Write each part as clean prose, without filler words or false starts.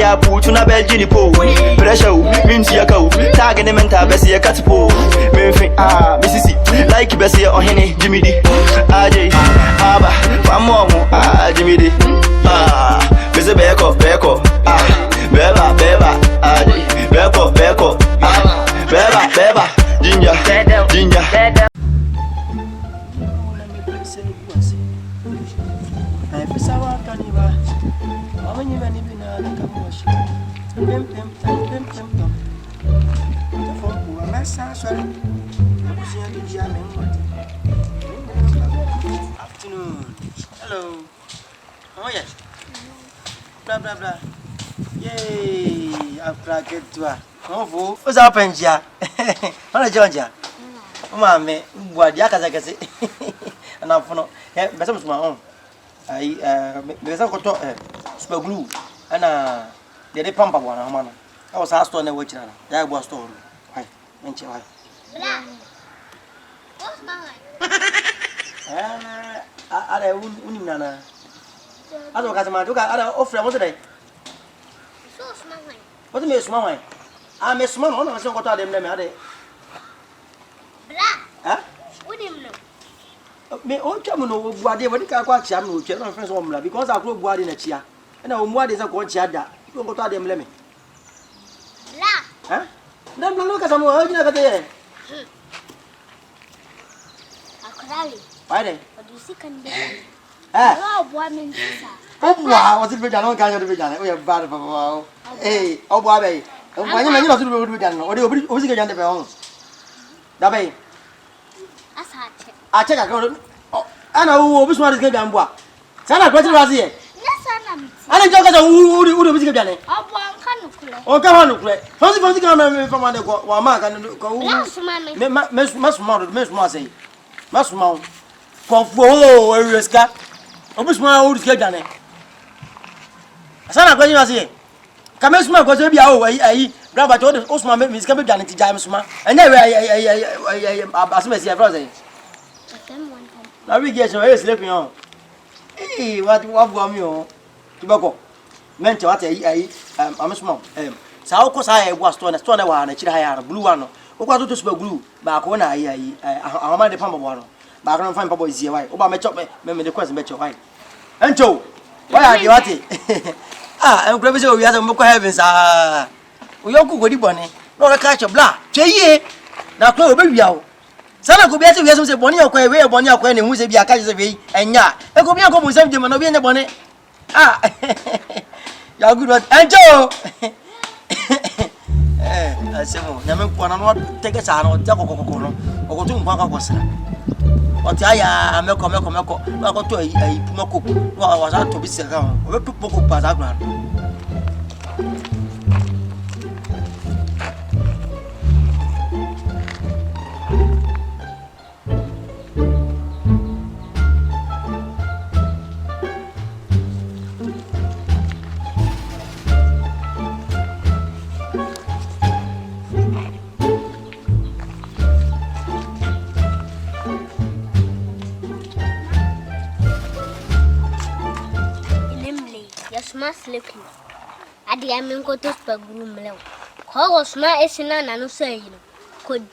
ya putu na Belgian po. Pressure, means ya go. Tag and mental Bessie a cat po. Memphis, Mississippi, like Bessie or Henny, Jimmy D. AJ, Abba, Famomo, Jimmy D. Mr. Beko, Beba, Beko, Beba, Ginger. Afternoon. Hello. Oh yes. Blah blah blah. Yay! After get to her. Oh, what's happened here? Hello, Georgia. Mamma, what the other can say? And I'm for no. But some of my own. There's a coat, spell glue, and the pump of one. I was asked to the watch. That was told. Why? What's mine? I wouldn't know. I don't got my dog. I don't offer one today. What do you mean, mine? I'm a small one. I don't go to them. Huh? What do you know? Me on come no boade when ka kwa chia no che no friends womla because I grow boade na chia and I mo de say ko chia da you go to dem le me la huh dem no ka samo ha jina ka te akrali why de what you see can be oh boy men sa oh boy what be jana ka yo be jana o ya ba ba eh oh boy be o ba ni no su be jana o de o si ka jana be on da be I check a girl. And I will be smart as Gambua. Sana, what was here? Yes, I don't know who was getting it. Oh, come on, play. How's the coming from one of Mark and go? Miss Mount, Miss Mossy. Must mount. For where is cat? Oh, Miss my old getting it. Sana, what was here? Come as much as be away. Grab a told Osman Miss Cabin to James, and never I see a brother. Now we get some sleeping on. Hey, what got me on? Tobacco. Meant what I'm a small. So, cause I was to understand one, a chihaya, blue one. What to spell glue? Back when I mind the pump of water. Back on fine boys here. Oh, my chop, remember the question, bet your wife. And Joe, why are you at it? I'm grabbing so we have a mocha heavens. We all cook with the bunny. Not a catch of black. Jay, now, Chloe, baby. Sana ko biase wiase se boni akwa we boni akwa ne hu se bia ka se be enya e ko bia ko mu sam de no bia ne boni ya good what enjo asemo na me ko na no tege sa no ja kokokoko no o ko tu nkwa kwa kwasira o ti aya meko wa ko to ayi pumako wa sa to bi se ka o be pupoko pa za gura sleeping. At the amen go to the room. How was my essena and no say, could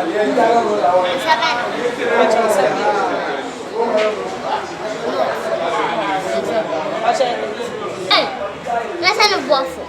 Hey, let's have a waffle.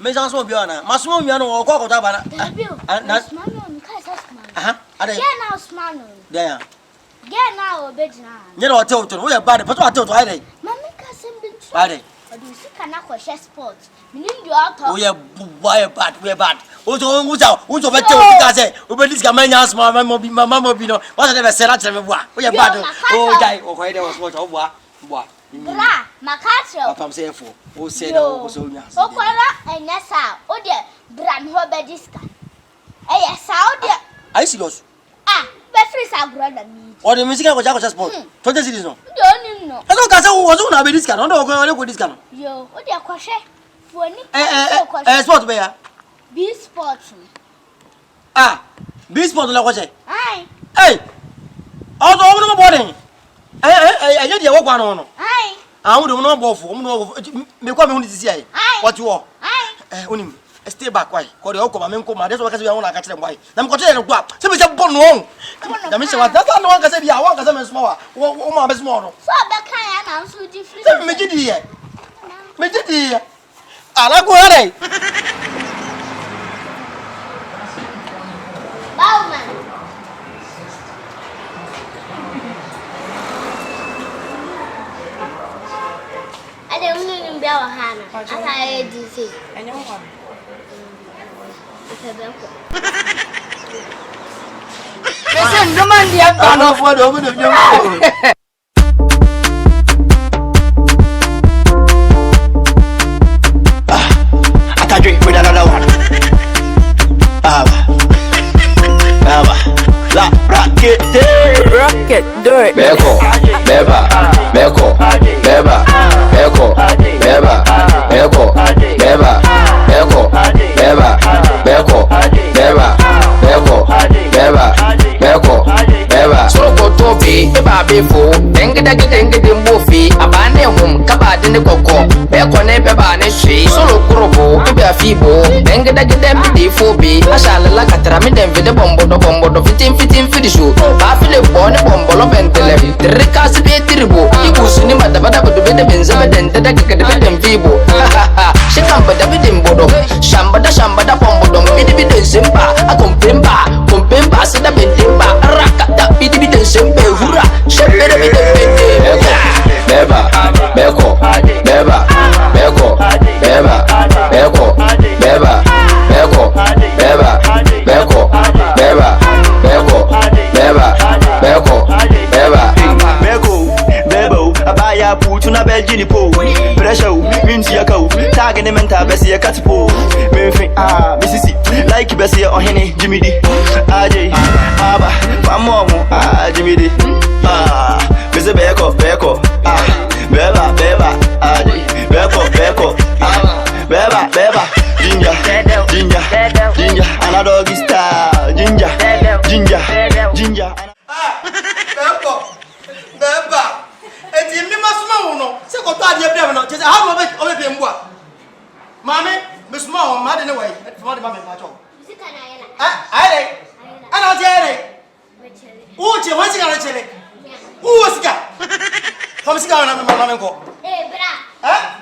Me san so bi ona masumo mi ano wo kwa bana na mama mi kai sa smano aha ade get now smano there get now obejina nye na hotel to wo ye bad but hotel to ade mama ka sem bi tru ade odu sika na ko share sport minim di auto wo ye bad we bad o to be te o ka se o be dis ka manya small mama bi no what say be say na tell me boa wo ye bad o dai o ko ide wo sport o boa bra makatro apam say for o say na o so nya o kwara enya sa o de bra mi ho be diska eya sa o de ai serious be free sa gro na mi o de music ko ja sport 20 series no do nim no e ko ka say wo so na be diska no do ko diska no yo o de kwahwe foni sport be ya B sports B sport la ko say ai o so o no boarding you dey work one no ai we do no bofu me kwa me hu disi ai what you onim stay back why ko dey o ko ma me nko ma dey so ka say we na ka kire mbai na me ko tell no kwa se me se bon no na me se wa that no ka say bia wa ka say me small o ma be small no so be kan ya na nso di free se me gidi ye ala ko re Bauman ade mun bia wa hana ala e di se Enyo kwa. Sebeko Listen, naman diyan ka. ano fo do mo do Atadri with another one. La rocket, Do it. Beko, Beba, Beko, Beba, Beko, Beba, Beko, Beba, Beko, Beba, Beko, Beba, Beko, Beba, Beko, Beba. Soko topi, Beba befo, Dengda Dimbofi, Abane hum, Kabadi ne Koko, Beko ne Beba ne Shi, Solo Kurobo, Beba Fibo, Dengda Dembi, Ashala Katrami, then Vida Bombo, fitting for the show. I feel a born bombo bentele. The recast be terrible. You go cinema the bada to be the benza then the decadent vivo. She can but the bidding bodo. Shambada bombo don't be the zimba. A compemba, said the bentimba. Rakata be the zimba. Hura, she better be the Beba, Beko, Beba, Beko, Beba, Beko, Beba, Beko, Beba, Beko, Beba, Beko, Beba, Beko, Beba, Beko, Bebo, Abaya, Putuna Belgini Po, Pressure, Mintia Co, Tagging him and Tabessia Catpo, Murphy, Mississippi, like Bessia or Henny, Jimmy D, AJ, Abba, Pamomo, Jimmy D, Mr. Beko, Beba, AJ, Beko, beba, beba, ginger, ginger, ginger, and a doggy style, ginger, ginger, ginger. Beba, eti mi masuma wono. Se ko to ade bia no, chese ha mo be mbua. Mami, mesuma wo ma de ne wai. Ma de ma me ma cho. Sika na yela. Ai ana je ne. Uche wansi kana chele. Sika. Fam sika na ma me ko. Bra.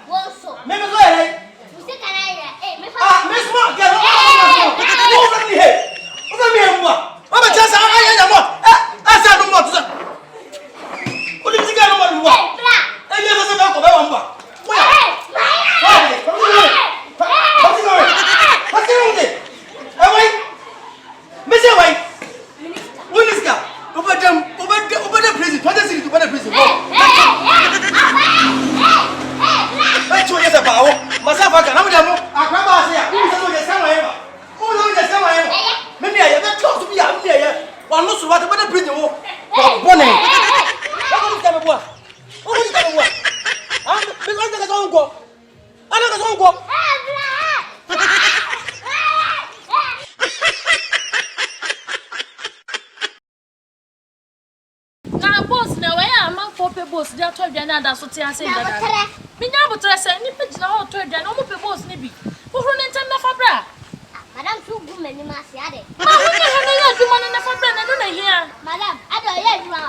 Woso. Me me zo ele. Sika na yela. Me fa. Mesuma ke no. Wo ni he. O fa mi mbua. O ba chasa ai ya mo. Asa no mo to. Uli mzika no mo mbua. Bra. Ele so se ko be wa mbua. boss dia to adwane ada so te ase ndada. Minya botre se ni pejina ho to adwane o mo pe boss ni bi. Wo hro ne ntem na fa bra. Madam su gu mani ma se ade. Ma ho ne ha na ya adwuma na fa bra na no na hia. Madam, ade ya adwuma.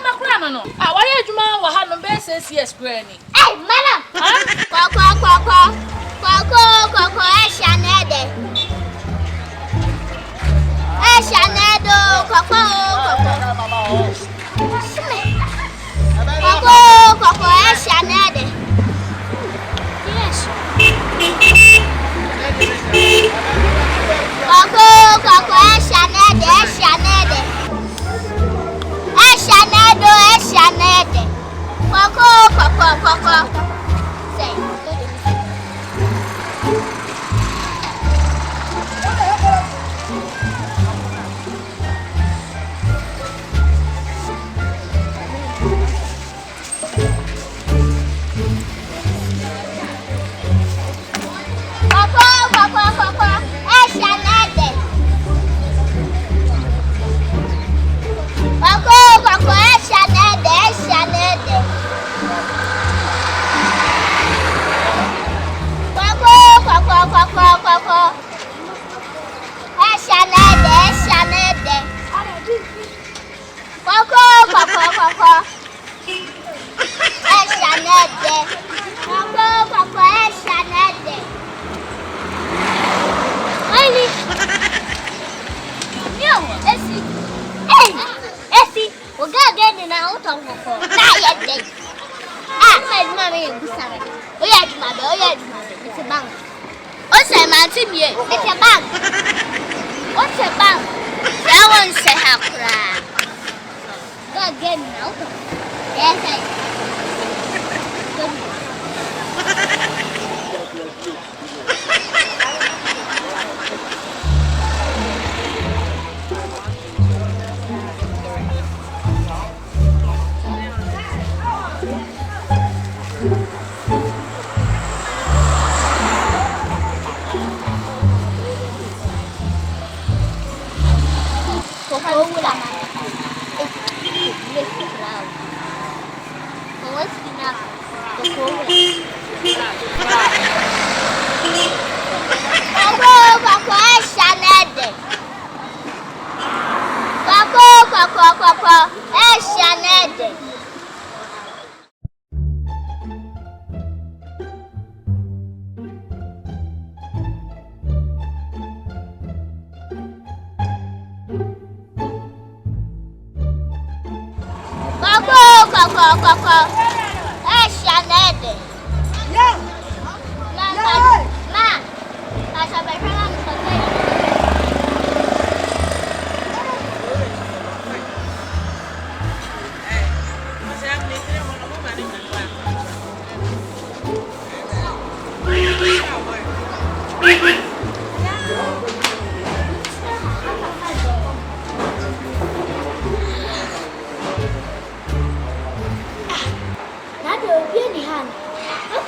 Ma kura no no. Wa ya adwuma wa ha no be se CS square ni. Madam. Kwa e shanede. E shanedo kwa. Kwa e shanede. Yes. Kwa e shanede. E shanede. Kwa. Say.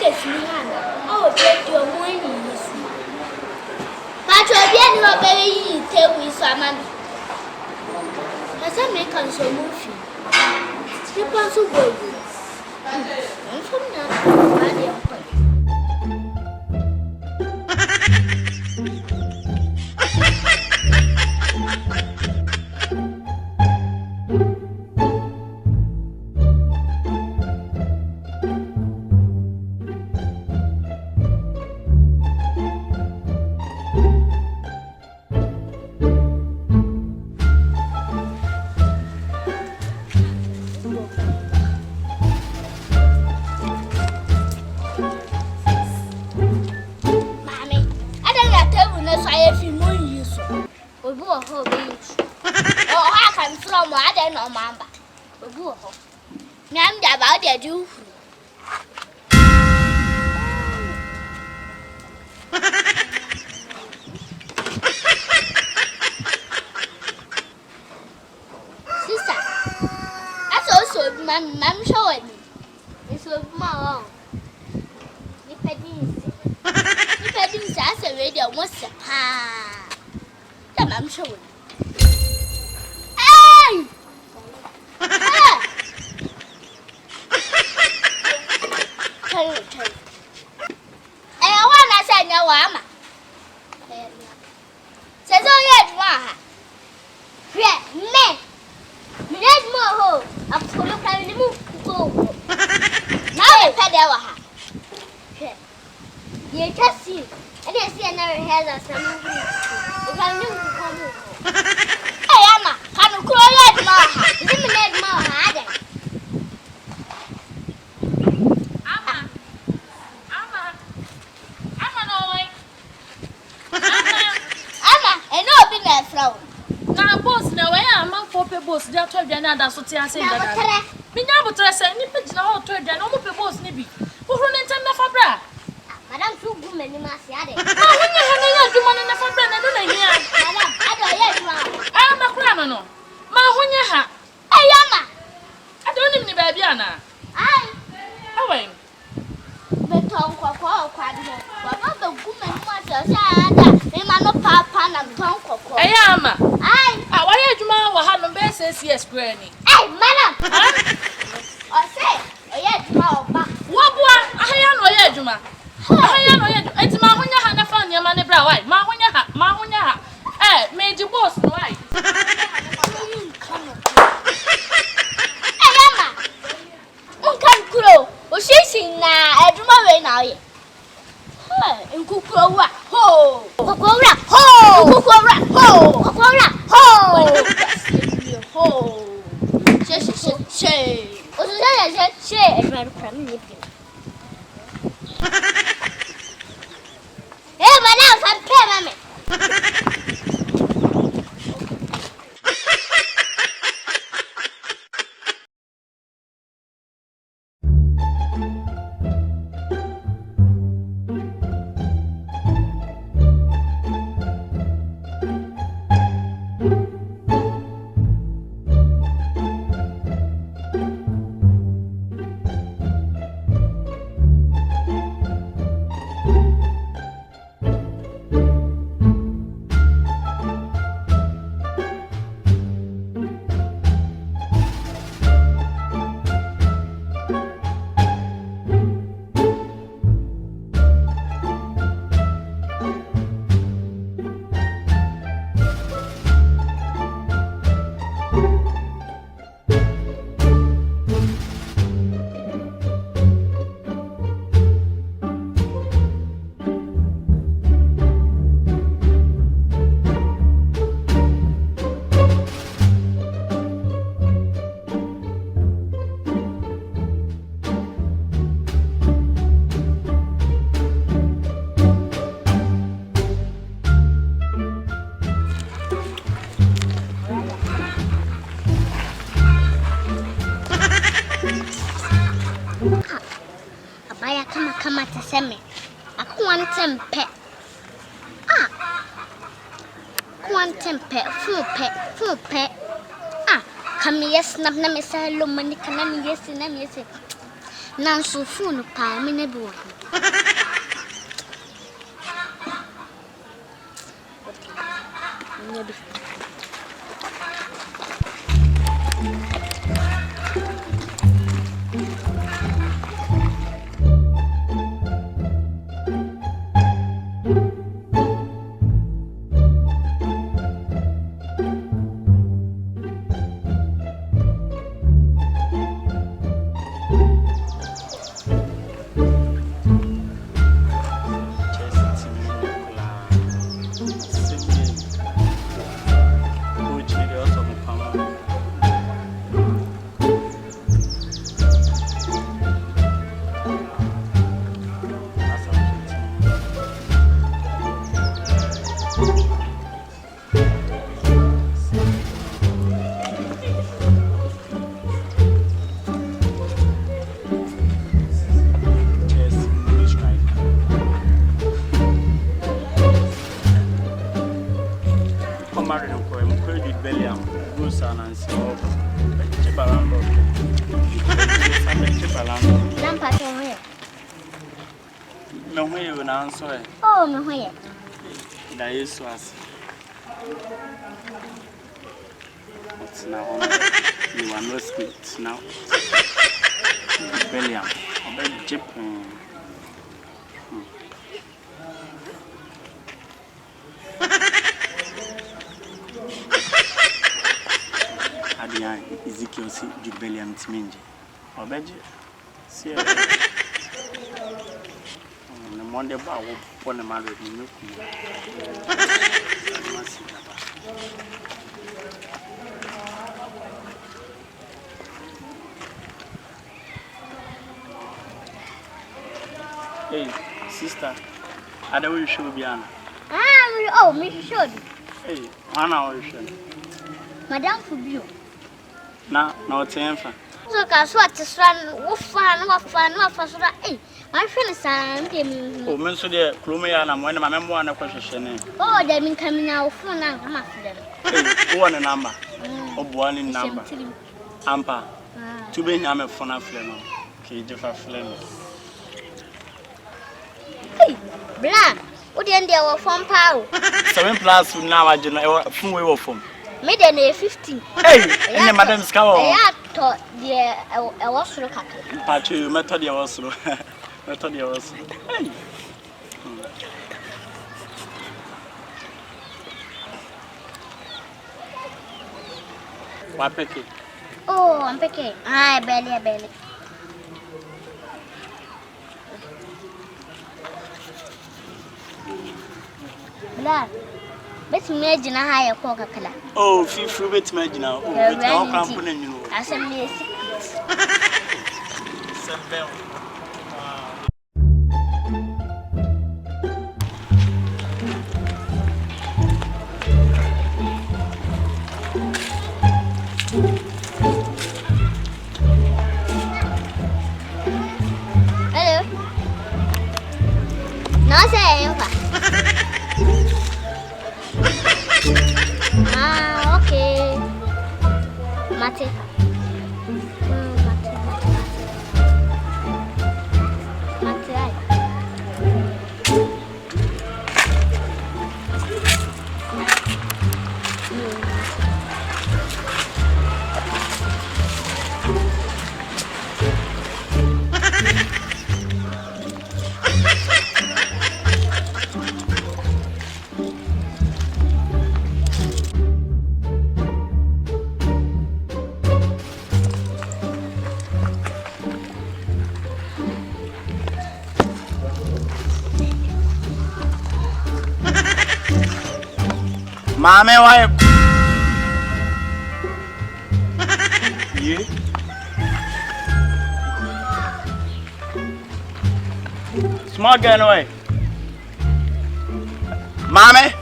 Okay, Smihana. Oh, take your money. man. As I make on so movie. Step on so good. And from now, I am quite. I'm showing you. It's with my own. You petting sass a radio once a pa. I'm showing. Hey! Tell you. I want to say no, Mama. Says all yet, Maha. Me, there's more hope. I'm full of planning to move. Now I pet our. You just see. I didn't see another head or something. If I knew to come over. Hey, Anna, can you call your Maha? Is it me, Maha? Boss, they are told you another society. Minya butrese ni pejina ho to edwa no mo pe boss ni bi. Wo huru ne ntem na fa bra. Madam too good many masi ade. Ma wonya ha na ya dwuma ne na fa bra na no na hia. Madam, ade ya dwuma. Ah makura no no. Ma wonya ha. Ayama. Ade onim ni ba bia na. Ai. Awen. Beton kwakwa okwadwo. Wa ba ba gu many masi o ada. Me ma no papa na beton kwakwa. Ayama. Ai. Ah wa ya dwuma wa ha no be say square ni. Hey, madam. I say, yeah, tomorrow back. What boy? I know yeah, Juma. I know yeah. It's my honya hana fan ya mane bra why? Ma honya ha. Eh, made you boss why? Hey, Mama. Unkan kuro. O shishing na eduma we na ye. Hey, nkukuro wa. Ho. Kokora. Ho. Kokora. Ho. Kokora. Ho. Ho. She. O she. Edward Pram ni bi. Eh, madam, fan pe mame. Kama taseme akwantem pe quantum full pe come yes snap na me say hello mani kana me yes na me say nan so phone pa me na bi wo nyabi son and so. Chibalando. Lampard. No way you answer. Oh, no way. That is was. What's now? You are no sweet now. William, a chip. Adia Ezekiel si Jubileum Timinji. Obeji. See. The Monday bar will put a man with me. Hey, sister, I don't wish you be Anna. Oh, me should. Hey, Anna, you should. Madame for you. Now, no time. So, cause what is run, what fun, eh? My friend is saying, oh, Monsieur de Clumian, and when my memoir and a question. oh, they mean coming out for now, I'm after them. One number, of one in number. Ampa, to be a phone of flame. Cage of flame. Hey, Blah, what the end there were from Pow? 7 plus now, I do not from we were from. Made an 15. Hey, Madame Scow. I thought, dear, I was look at it. But you method also. Method also. Hey. What picky? Oh, I'm picking. I belly. Blah. Let's imagine a higher coca color. Oh, feel free to imagine now. Oh, it's all company, you know. As a mere hello. No, say, okay. Mate. Mamma, why? You? Small girl away. Mommy?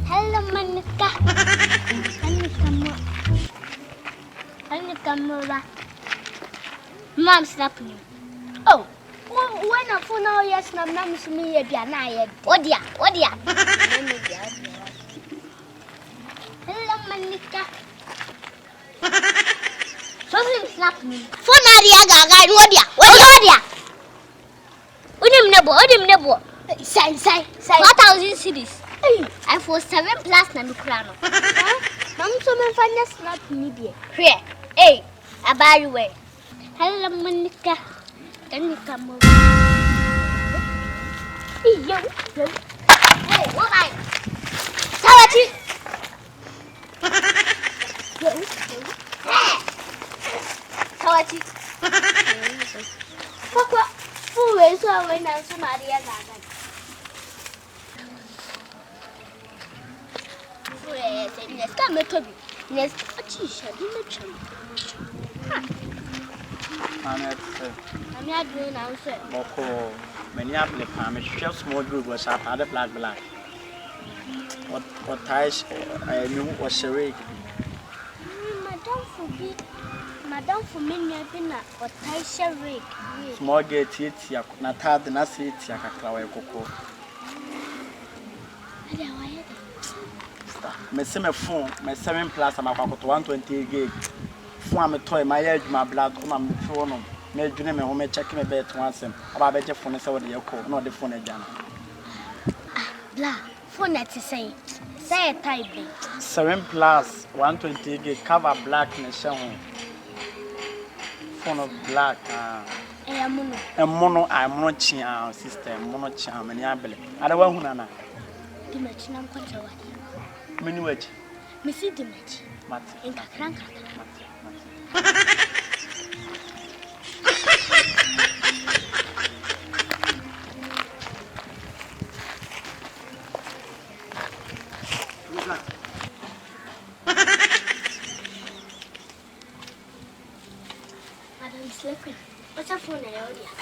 Hello, Manika. Mom slap you. Oh, when I phone all yes, no, mam's me a piano. Oh dear. Hello, Manika. Something slap me. Phone Ariaga, what dear? Udim nebo. Say. 4,000 cities. I for 7 plus Nanukrano. Mom, some fun slap me, dear. Here, hey, a bad way. Hello, Monica. Can you come over? Hey, what I? Salati. Salati. Papa, who is so when I'm somebody else? Let's come to me. Let's I'm not doing answer. Boko, many apple palm, it's small group was up at the black. What ties I knew was serene. Madame forbid madam for me na or Taisha rig. Small gate here, not hard and I see it, Yakaka, Coco. My phone, my 7 plus, I'm about 120 gig. Phone, a toy, my edge, my blood, I'm the phone. My dream, and home checking my bed once. About better phone is over the Yoko, not the phone again. Blah, phone at say a type. 7 plus 120 gig cover black in the show. Phone of black, a mono, I'm not chin, sister, mono charm, and yabble. I don't want Hunana. Dimachinam Quacho. Minuet, Missy Dimach, Mat, in Kakranka. Madam sleeping. What's a phone?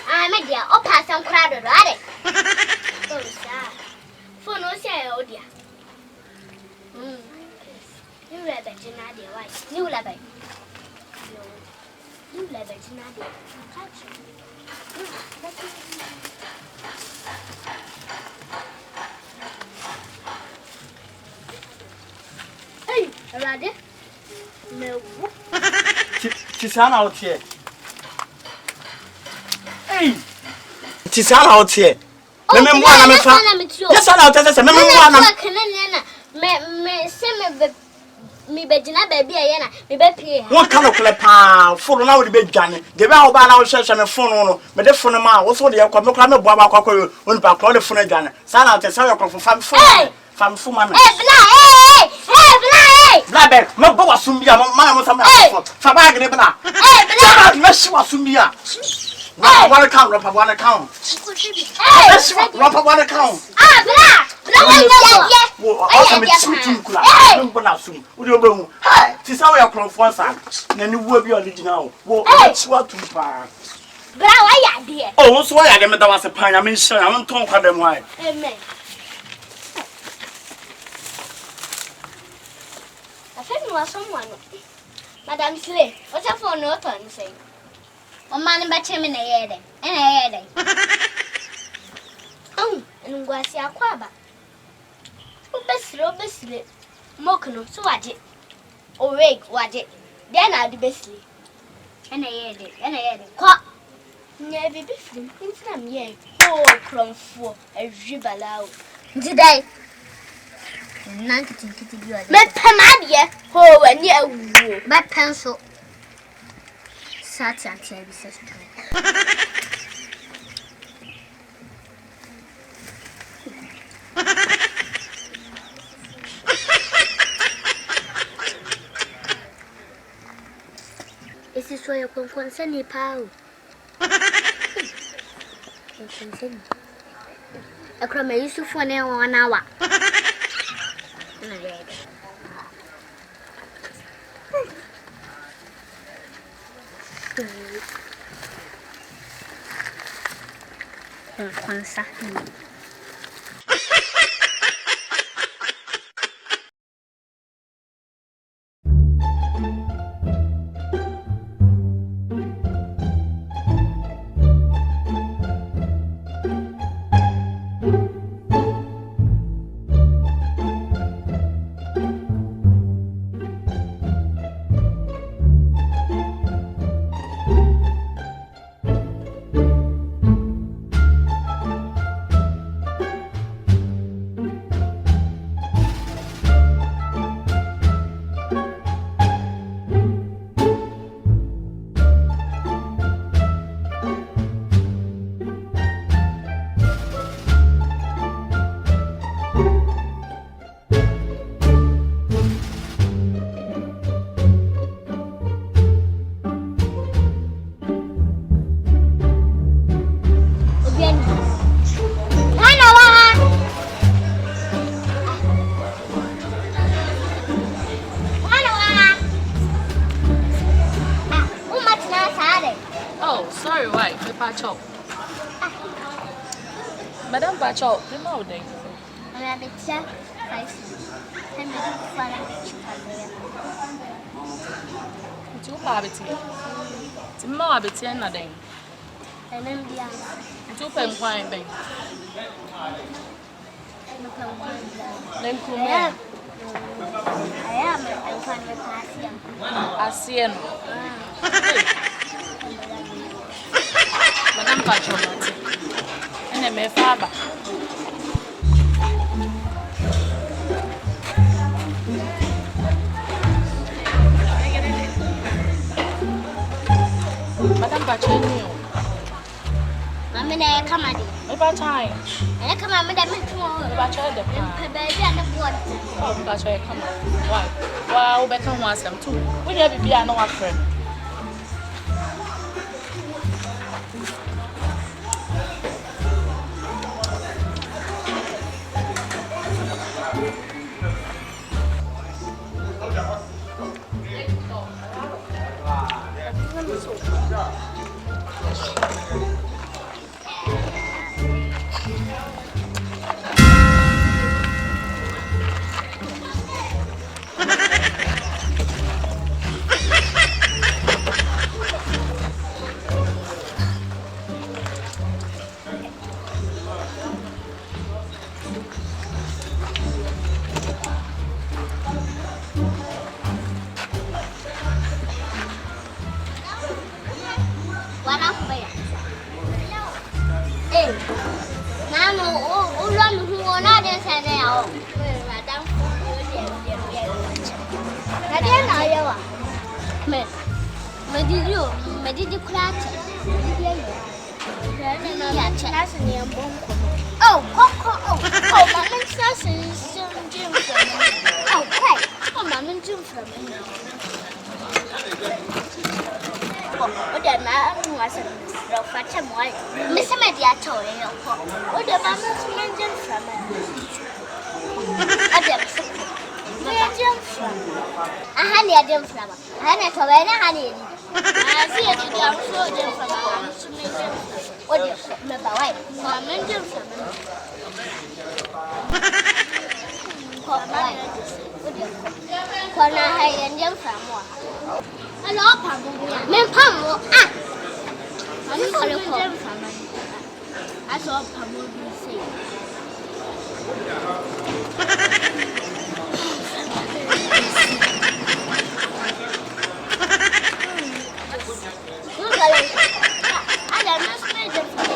I'm a dear, or pass some crowd or rather. Oh, sir. Phone, no, say, oh, dear. You rabbit, Nadia, why? You rabbit. You rabbit, Nadia. Hey, Raddy. No. Tisana out here. Hey, Tisana out here. Yes, I'm out there. Me Begina baby, me be What kind of clap? For now, the big Johnny. The vow by our church and a phone, but the phone, what's what the Alcoa, Baba, when back all the phone again. Sign out and sell your for fam for my Black, no Boba Sumbia, Mamma, Fabag, let's see what Sumbia. One account, rub one account. Rub one account. Madam Slay, what's a phone note on saying? One man about him in a head, and a head. Oh, and was your quabba. Obviously, Mokano, so watch it. Or rake, watch it. Then I'll be bestly. And a head, quack. Never be free, from ye. Oh, crum for a ribalao. Today. None to think it. Let Pamadia, oh, and you, my pencil. Such a terrible sister. This is why you can concern your power. A crumb used to for now 1 hour. Madam Bacho, the morning. I'm a bit sad. Tu pa beti. Ti ma wa beti na den. Enem dia. Tu pe nkwan ben. Nem kume. Aya me nkwan me Asie no. Madam Patronati. Ene me fa ba. Madam Patronio. Mama na come adi. Me ba chai. E come me da me tuo. Me ba chai de pa. Pe baby and the board. Oh, me ba chai come. Why? Wow, be kan ho asem tu. Wo nya bibia na wa frem.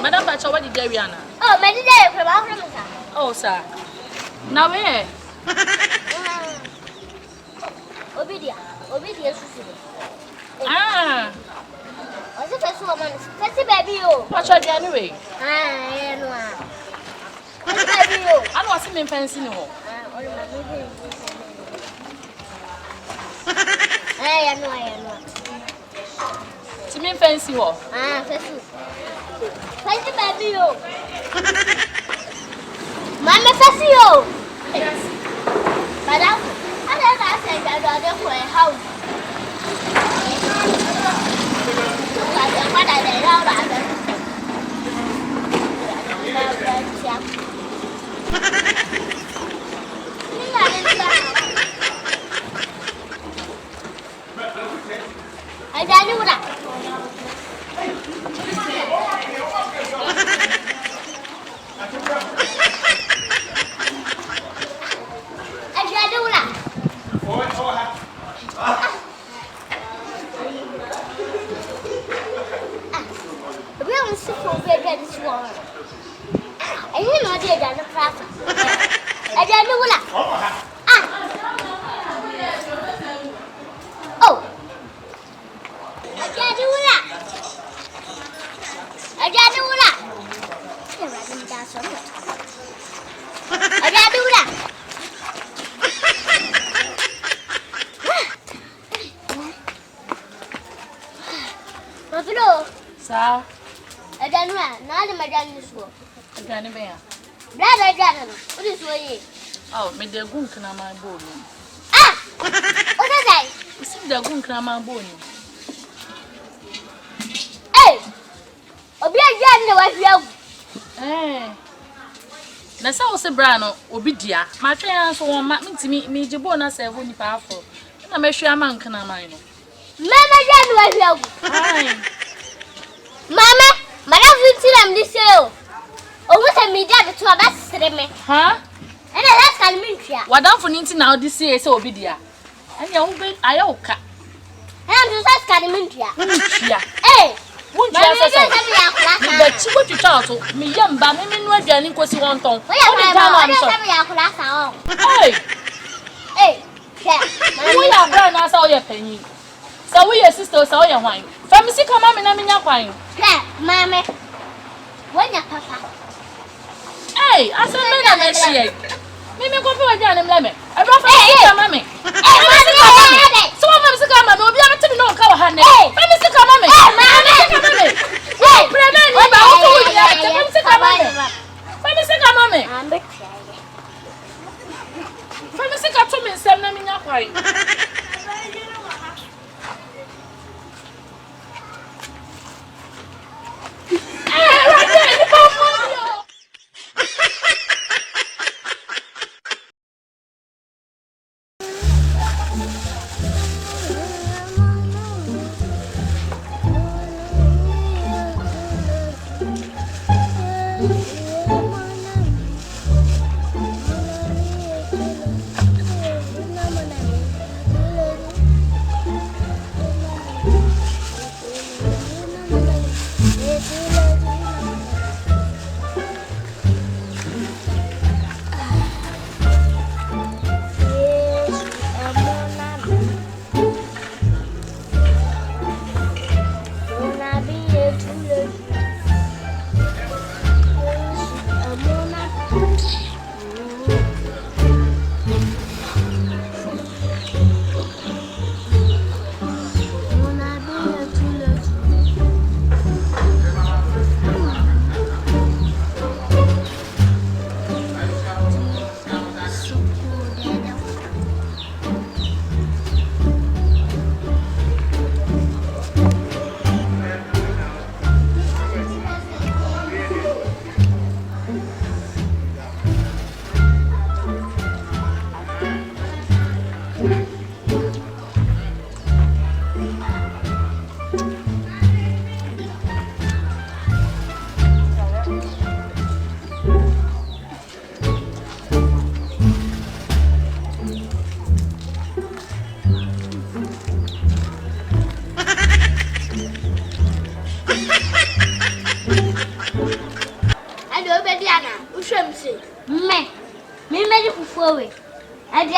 Madam Pacho, what did you ana? Oh, me did I from Africa. Oh, sir. Now where? Obidia Susie. Ah. What's the first woman? First baby, oh. What's your anyway? Ah, no. First baby, oh. I don't see me fancy no. I know. To me fancy ho. Ah, first baby, oh. Mama, first you. Yes. Madam, I said that I don't for a house. What I did out of it. I don't know that. Sir, I don't know. Now the madam is work. Granny Bear. Brother, what is way? Oh, me the goon can my bone. Ah! What is that? You see the goon can my bone. Hey! Obi a wife you. Eh. Na sa wo se bra no obi dia. Ma twen so won ma ntimi me jibo na 7 nipa afro. Na me hwe ama nkana man no. Mama Jan was your. Mama, Madame Vincent, this year. Oh, what a media to a best me. Huh? And that's can mean here. What down for Ninty now this year so be dear. And your own bed, I owe cat. And to that can mean here. Hey, won't you answer so? But she put your child to me, young Bammy, no, Janny, because you want on. Hey, hey, we are grand as all your penny. So we your sisters all your wine. Family come on and I'm in your wine. Mamma, when your papa. Hey, I said, Madam, she Mimi go for a jam and lemon. I brought for mammy. So I'm going to come and we'll be able to know how her name. Let me see, come on me. Hey, Playman, let me see, come on me. Let me see, come to me, send them in your wine.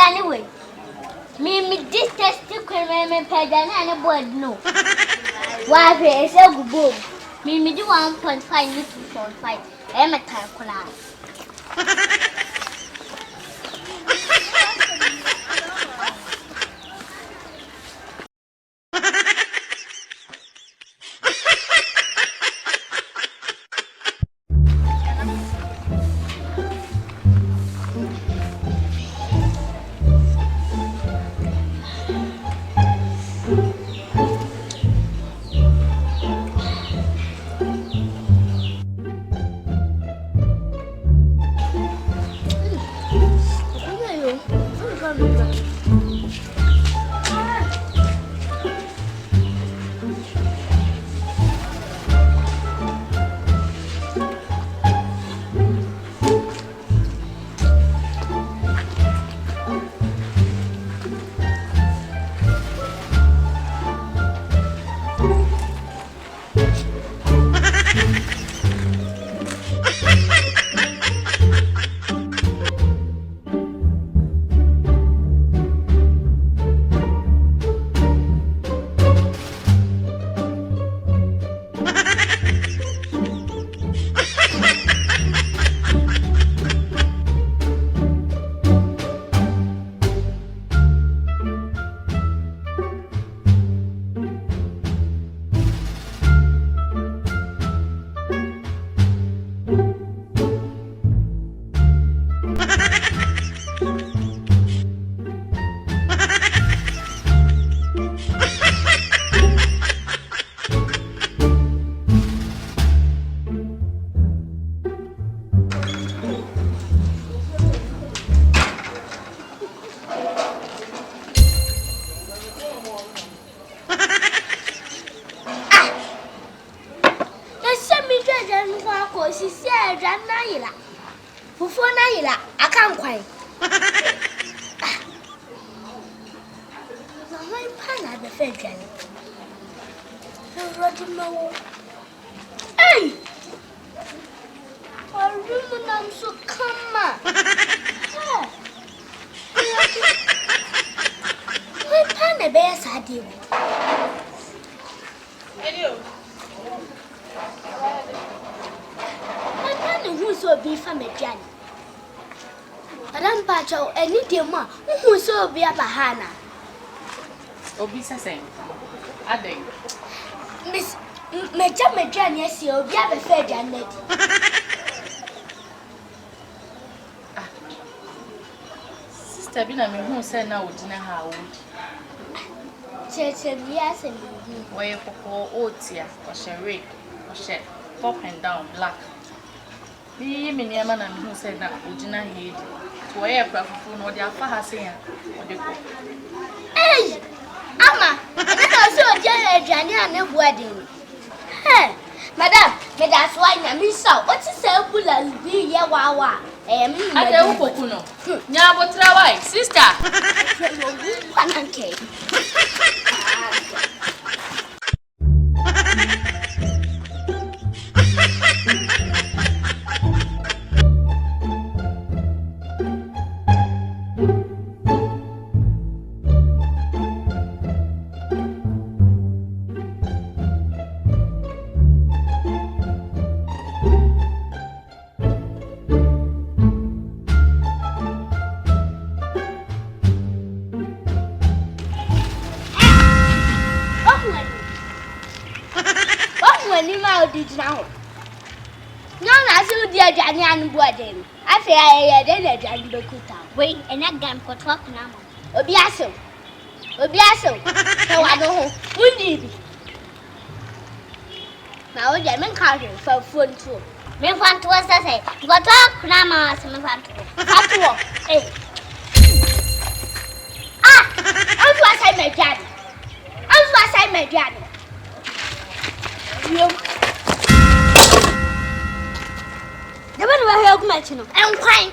Anyway, me this test to me pedana and a board no. Why is a good boom? Me do 1.5 to 2.5. I'm a time class. Pana the Fedran. Hey! I remember I'm so come. My Pana bears had you. My Pana who's so be from a Jan. Madame Pacho, any dear ma, who so be a Bahana. Obisa saying, I think. Miss Major, yes, you'll be a fair Janet. Sister Bina, me who said now, dinner how. Yes, and Where you call Otia, or Sherry, or Shed, pop and down, black. Me, me, man, and who said that, Ujina head. To wear a craft phone or the Alpha saying, or the go. Hey! Amma, I saw Jenny and a wedding. Hey, Madame, that's why I miss out. What is a bullet? Be ya wawa. I don't know. Now, what's the wife, sister? Now, I see dear Johnny and Boarding. I fear I had a Johnny Bakuta. Wait, and I gun for talk now. Obiaso. So I know who need it. Now, a German country for food too. Me want to say, but talk now, some want to walk. Eh. Ah, I'm what I made Johnny. I'm what I made Johnny. You. The one who help me, I'm crying.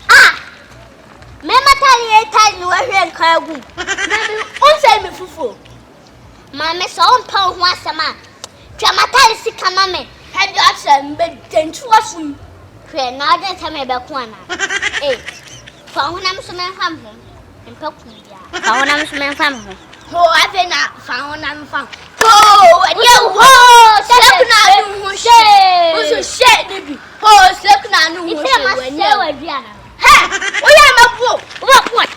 Ah, Mamma tell you where you're crying. Mammy, won't say me fufu. Mamma saw pound once a man. Dramatali sick, mammy. Had you asked but then two of them. Pray now, then tell me about one. Eh, found them some from home and poke me. Found them some from home. Oh, I think not found them from. Oh, and you whoa, shit, baby. Oh, slept now, no, it's a ha! We are not broke. What?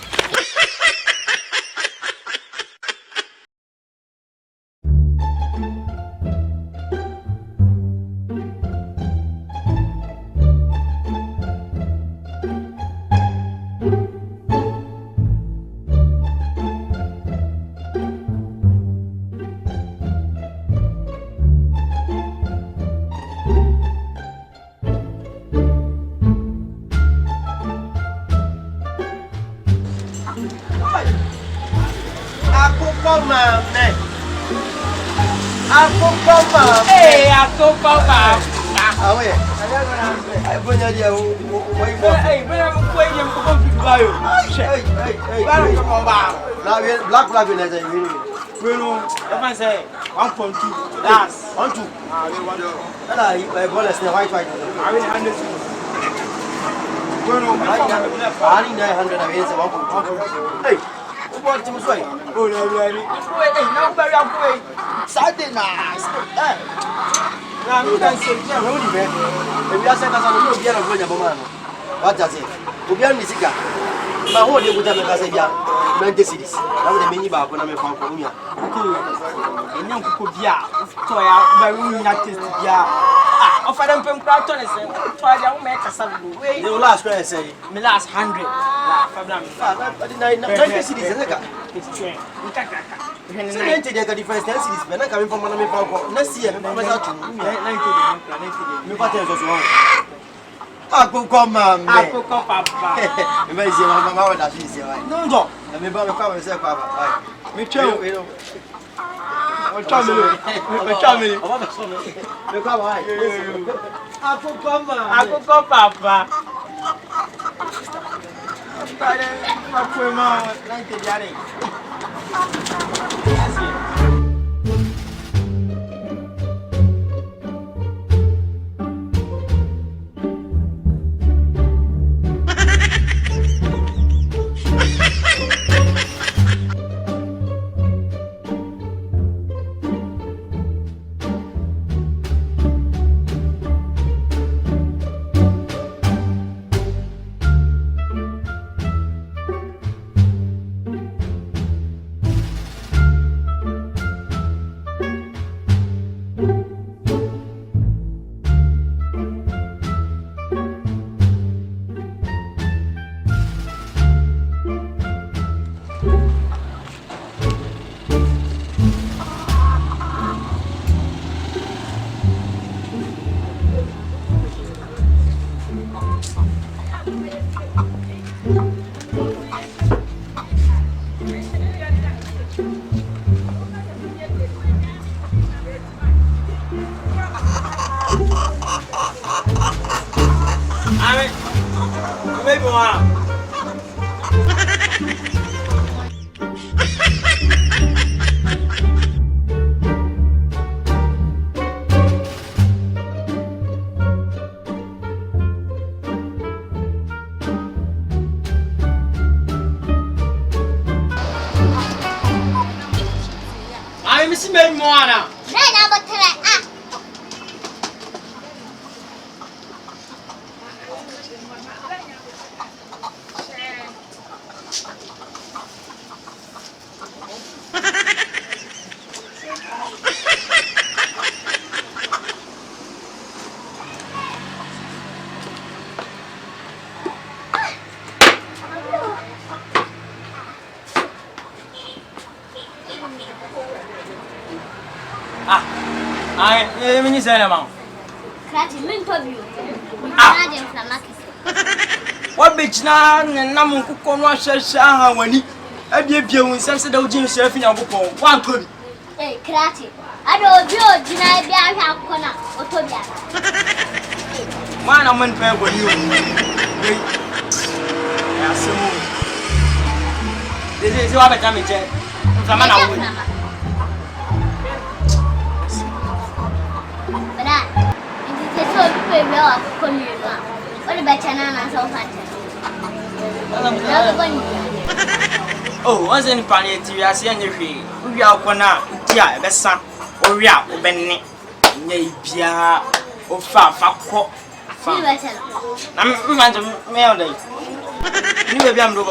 Hey, I told Papa. Oh, yeah. I bring you there. Hey, when I'm going to go to buy you. Hey. Black in there. Well, if I say 1.2, that's 1.2. I bought a snake white. I will hand it to you. I need 900 against 1.2. Hey, what to say? Oh, no, ready. Now, very up. Saturday night. Now, you can say, yeah, only man. If you are saying that I'm not going to go, what does it? To be honest, my whole day would have a Casabia, 90 cities. I would have many back when I'm a fan for me. Okay, and young people, yeah, toy out, but we will not taste it, yeah. Of them from Croughton is try to make a Saturday. The last one I say, my last 100. But 90 cities, it's train. So 90 days, the first 10 cities, but I'm coming from one of my phone. Let's see, I'm going to 90 days. Aku come, Papa. Imagine my mama that is here. No, let me buy a car myself. Me too, you know. I'm family. Look how I Aku come, Papa. I'm baby one. I'm missing baby one. I mean, you say, Mom. What bitch now? Namu kukonwa shasha when he abia sense the Jim surfing your book. One could. Hey, Kratty. I don't know, Gina, I have corner or Tobia. Man, I'm in pair with you. This is what I damage. Oh, once in Panity, I see any fee. We are gonna dear, the son, or we are Benny, Nabia, or far. I'm going to mail day. You will be on the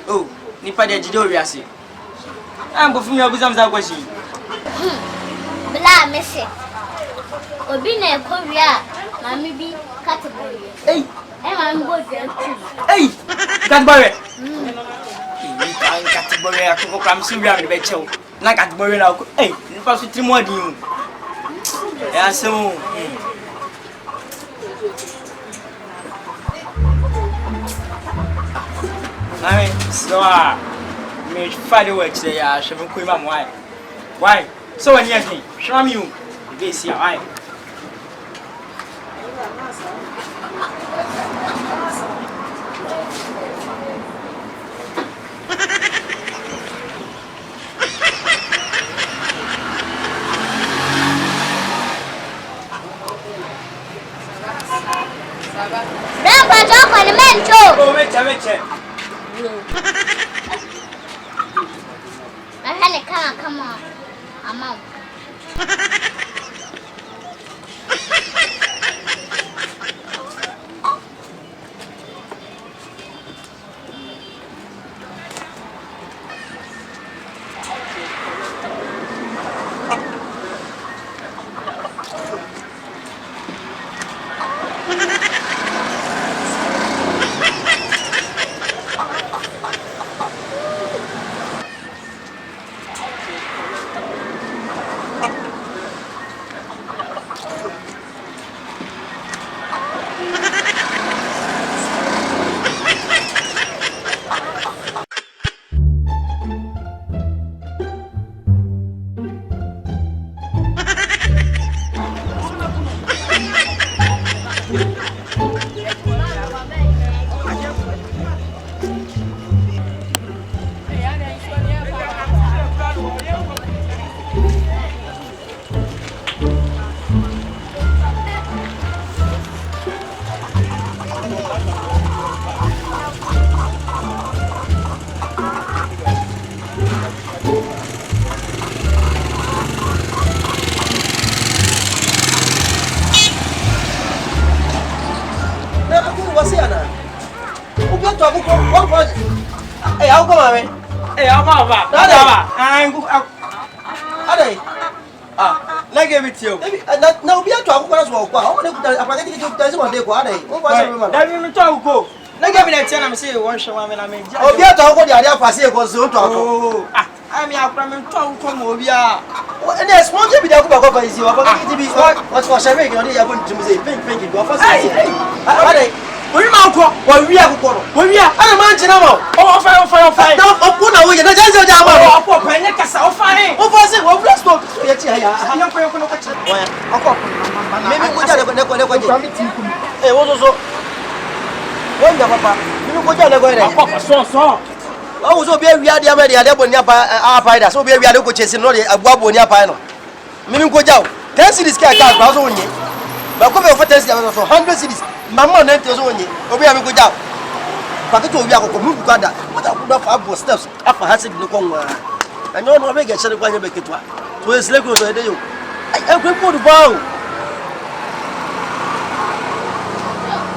oh, Nipa de Jidoria see. I'm before your business. I was you. Blah, Missy. Obina Korea, Mammy be category. Hey, I'm going to hey, Cadbury. Category, I could come see around the bed. Like Cadbury now. Hey, you pass with 3 more than you. Yeah, so. I mean, so made fireworks there. I shall be quick. Why? So, when you have me, show me you. This here, I. Grandpa, talk on the men, too. Oh, wait. My honey can't come on. I'm out. Hey, how come, man? Hey, how about let give it to you. Now, we are talking about what I want to tell one day. What I talk go. Let give me that time. I'm saying one show. I mean, oh, we are talking about the idea for say was so talk. I'm here from come over here. And there's one thing we are going to is you are going to be what's for sharing. You're going to say, thank you. Hey, we are going we are. I'm a man. Oh, fire. Don't put away. That's just a job. Kasa, fine. O fase, o bless to. Ye ti ya. Yan ko no ko che. Oya, akọ. Mimi ko ja ne ko je. Eh, wo so. Wo nja papa. Mimi ko ja ne ko re. Papa so. O wo so bi awia de ama de ade bo ni apa ida. So bi awia de ko chesi no de abuabo ni apa no. Mimi ko ja o. 10 cities ka ka ba so onye. Ba ko be for 10 cities so 100 cities. Mama na nte so onye. Obi ami ko ja o. Paketo obi akoko mu ku ada. What up do for abo steps. Afa ha se bi ko nwa. Anyo no be ge chere kwa nya be ketwa. To esle ko so ede yo. Ai ko ko du ba o.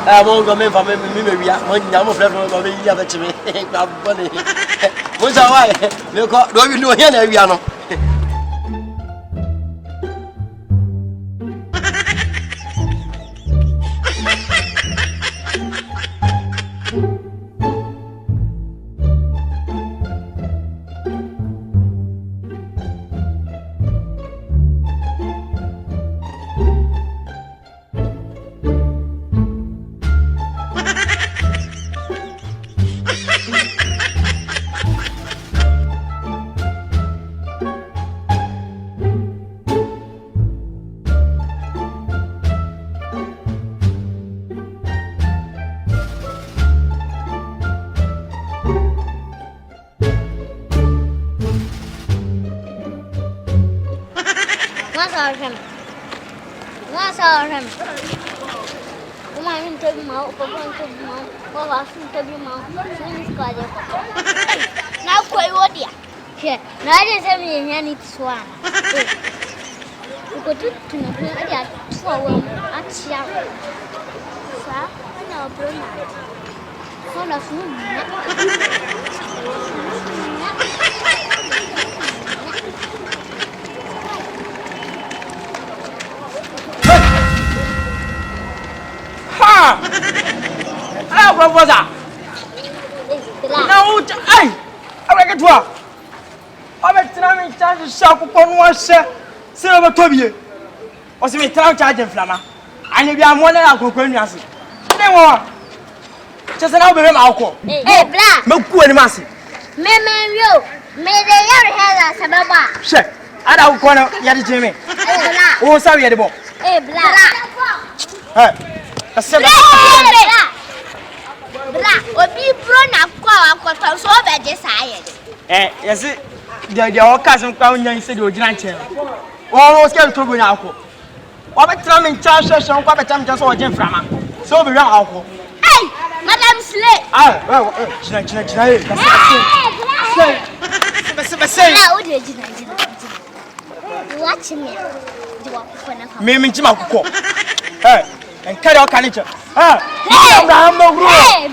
Ah, mon gars, même femme, même bien. Moi, il y a mon frère, mon gars, il y a avec lui. Pas bon. Moi, ça va. Mais quoi, doit lui rien à lui, non. Now, quite what dear. Here, now I just have any swan. You go to know that 2 hours at Chiang. Sir, no, Bruna. Full of Ha! Ah, brother. Now, hey! I get to her. I bet trying to charge a shop upon one share. Silver Toby. Or some charging flammer. And if you are one of our companions, they were just an album alcohol. Hey, black. No good massy. Memory, you may they ever have a sababa. Check. I don't want to get it, Jimmy. Oh, sorry, edible. Hey, black. Hey, I said, black. Or be grown up, quite so bad, yes, yes, the all cousin crown young said you're giant. Almost get to bring alcohol. What a tram in charge session, what a time just or Jim Frama. So we run alcohol. Hey, Madame Slay. Ah, well, Watch me. Mimi Jimako. Hey, and carry our carriage. Ah, hey, I'm no room. Hey,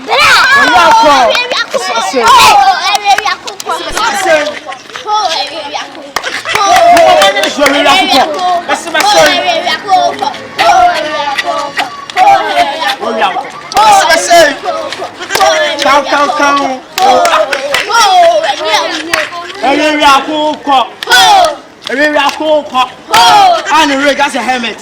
and the rig as a helmet.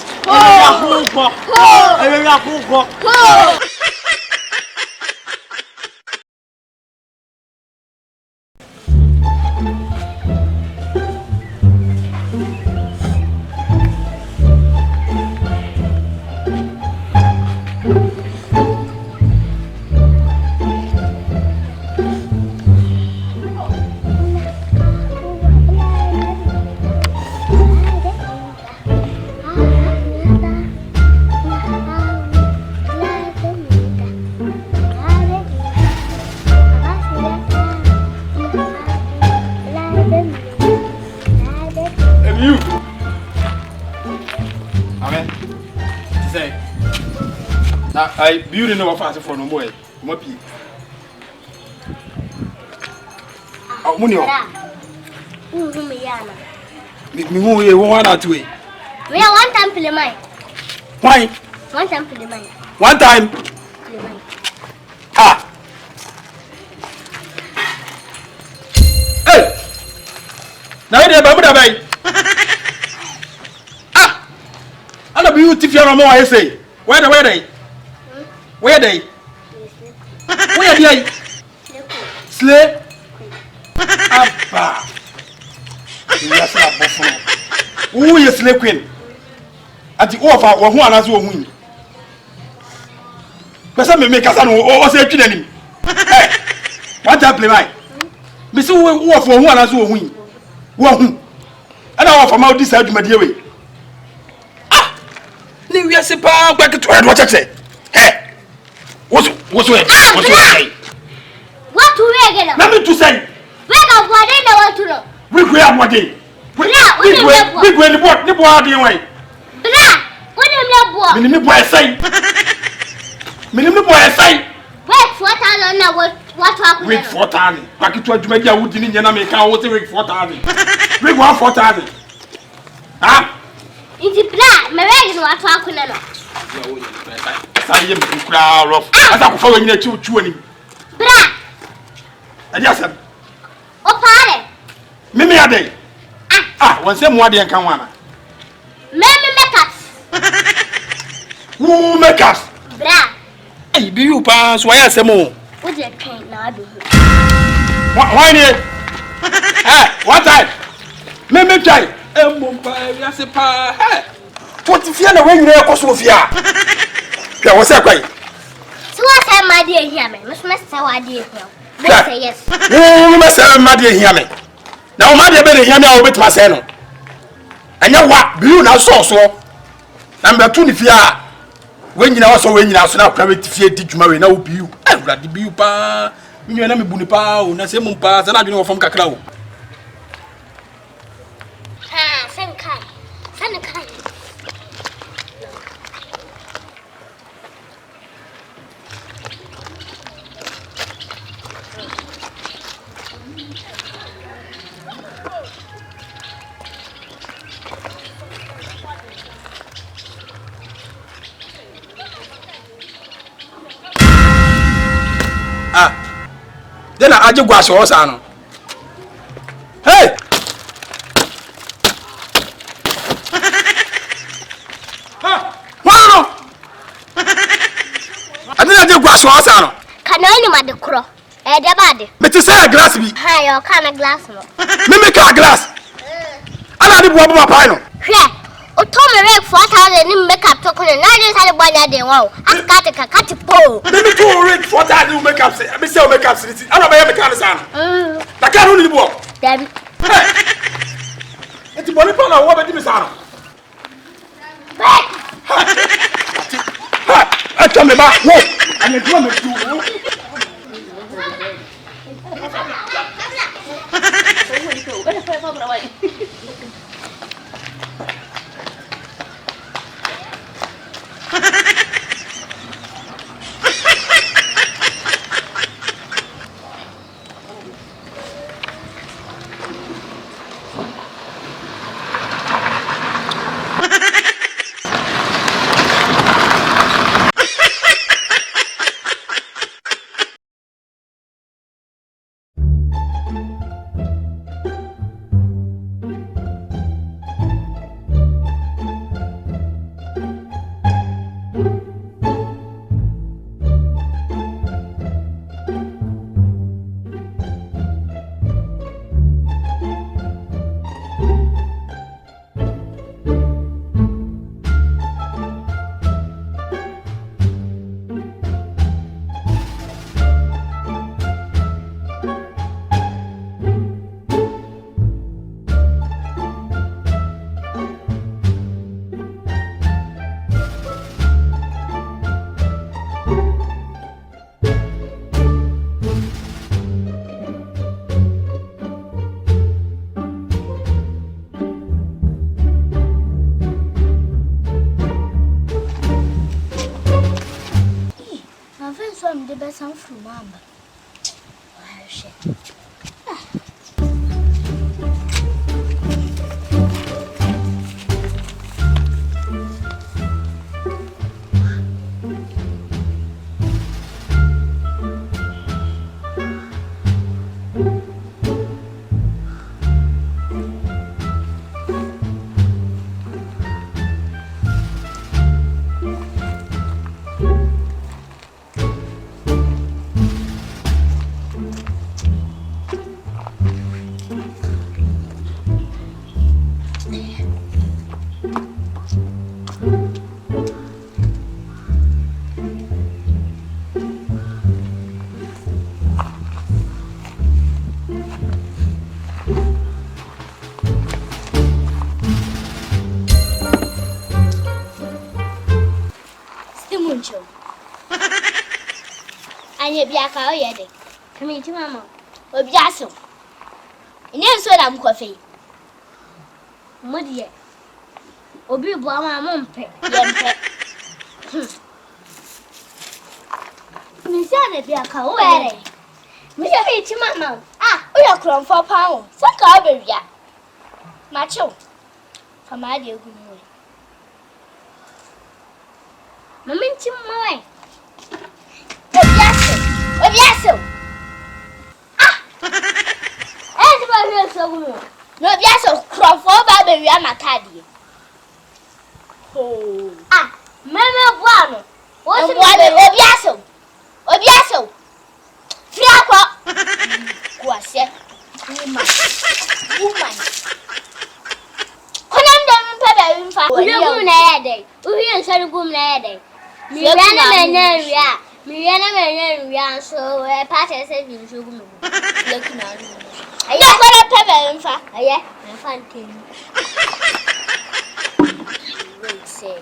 I beauty no fast for no boy. Mopi. Oh, Munio. Me who you want out to it. We are one time Playman. Why? One time Playman. One time. Ah. Hey. Now they babu da bay. Ah. Ana beautiful no more I say. Where they? Where they? Where they? Slay. Abba. Yes, na bofo. Who is slave queen? Ati ofa wo hu anazo wo hu. Pesa me make asa no o se twi nanim. Eh. What that Playman? Me say wo ofa wo hu anazo wo hu. Wo hu. Ana ofa ma odi sa adwumadie we. Ah! Ni wi ase pa gba ke to do cheche. Eh. What's What to wear again? Na me to say. Where go for dey na want to know. We go am wade. We go ni board dey why. Bra, what am na board? Me boy say. Me boy say. Wait 4,000 na what happen? Wait 4,000. Kwaki to adwumadi a wodi ni nyana me kan wo say wait 4,000. We go 4,000. Ah? Inti bra, me wait no what happen no. Say yem kura rough. Asa ko fa wa nyina chu ani. Bra. Adiasa. O pare. Me ade. Ah, won say mo ade en kan wana. Me makeups. Who makeups? Bra. Hey, do you pass why asemo? What the train na do? Why ni? What time? Me try. Mo pa ya se pa. Hey. What if you na when you go so fia? Ya wo say kwai. So what say my dear hear me? Must say what dear hear. They say yes. Who me say my dear hear me? Na o ma dear be hear me a wo betima say no. Anya wa biu na so na mbetu ni fia. We nyina wo so we nyina so na private fie di dwuma we na wo biu. Awurade biu pa. Me nyina me bu ni pa o na se mu pa, se na dwene wo fam kakra o. Ha, sen kai. Ah. Then I just go so sana. Hey. Wow. I didn't just go so sana. Can you ma de kro? E de bade. Me to say a glass bi. Ha, yo kana glass no. Me make a glass. Ana di bo ba pa no. Hwe. O to me rek 4,000 ni makeup to kono na je sale bonya de wa. Askate kakati po. Me to rate 4,000 makeup say. Me say makeup city. Ana ba ya make am sana. Ta ka no ni bo. Dem. Eti boni pa na wo be di me sana. Ha, tell me back. Whoa. And you do me too. The best sound from Mamba. Oh, shit. de bia ka o ye de. Kami ti mama. Obi aso. Ine so na mkofe. Modi Obi bo ama mompe. Yempe. Mi se de bia ka o ye de. Mi se ti mama. Ah, o ya kron for pound. Saka o be wia. Macho. Kama de gumu. Mama ti mama. Obiaso. Ah. Ti ba wi so gumu. No obiaso krofo ba be wi amakade. Oh. Ah, mama buano. O si buano Obiaso. Fia kwa. Kwase. Woman. Konam da min pa ba wi mfa. Uri gum na ya dai. Uri en sari gum na ya dai. Mi ya na menya ria. Mi ya na menya ria so e pa se se bi so gum. Lekina. Aye ko da pa ba wi mfa. Aye, mfa nten. Wait say.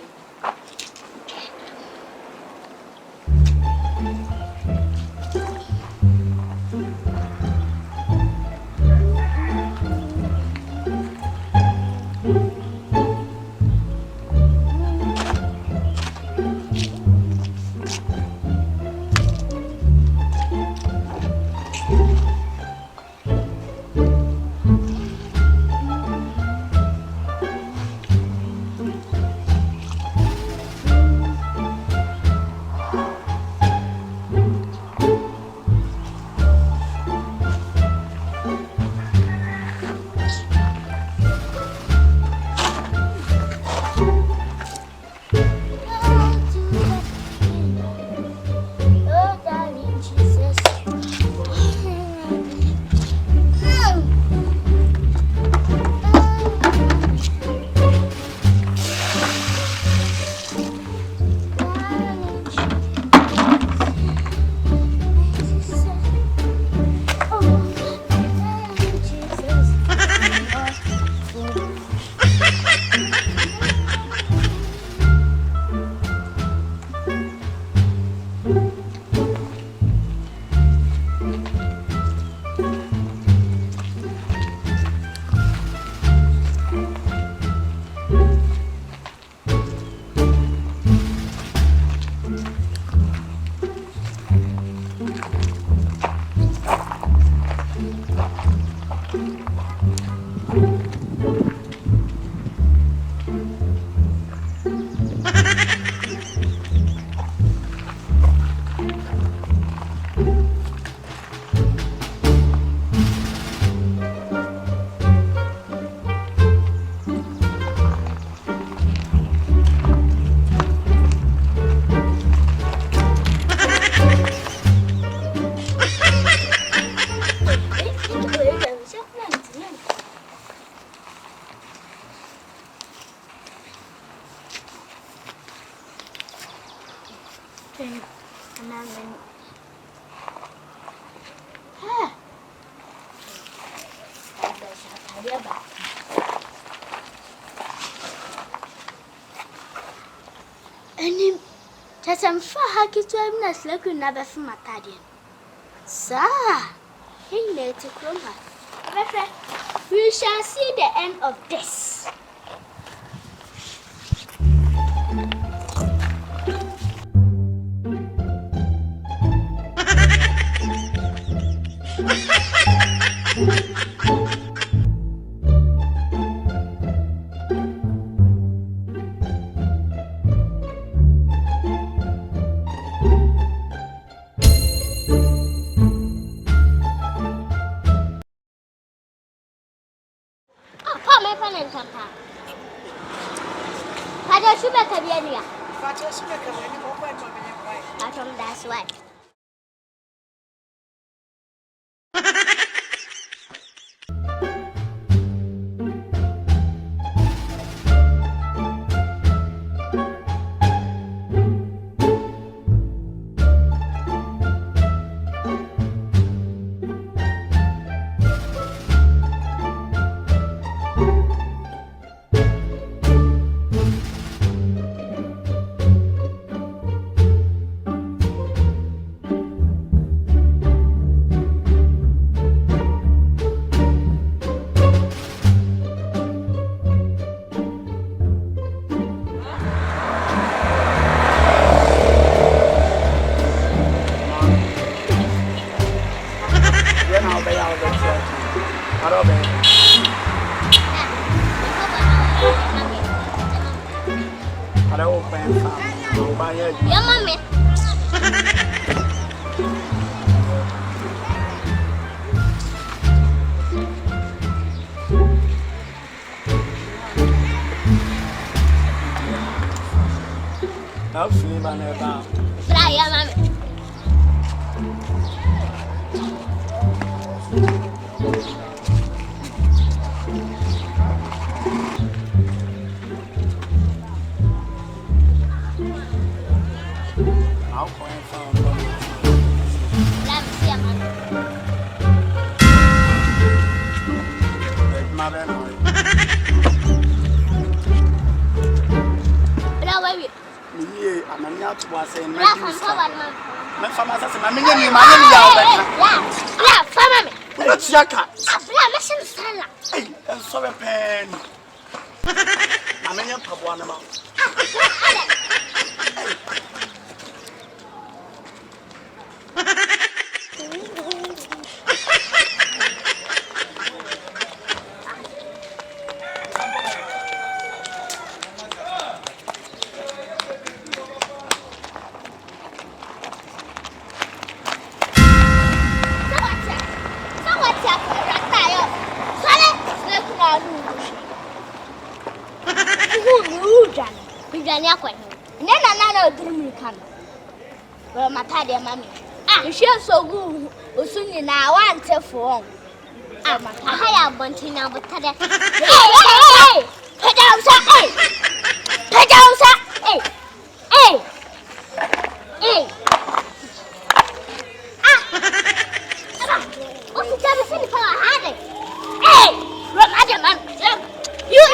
Enim tasamfa hakitu amna slaku na be fuma tade. Sa, hele te kroma. We shall see the end of this. That's why. Arobe. Ada open farm. Buy it. Yeah, mommy. Now film and about. Try, yeah, mommy. I'll point farm. Let me see, mommy. My man. Now, baby. Yeah, I'm not to was saying, Yeah, from Papa, mom. my farmers, my minion, my name, Yeah, for mommy. What's your cat? Yeah, mission salad. Hey, and so a pen. I'm in your pub one amount. Well, my daddy and mommy. Ah, you sure so good. Soon now, I want to phone. Ah, my higher bunty now, but hey, put down, sir. Hey, put down, sir. Hey. Ah, what's the job of sitting for a headache? Hey, look at the man. You,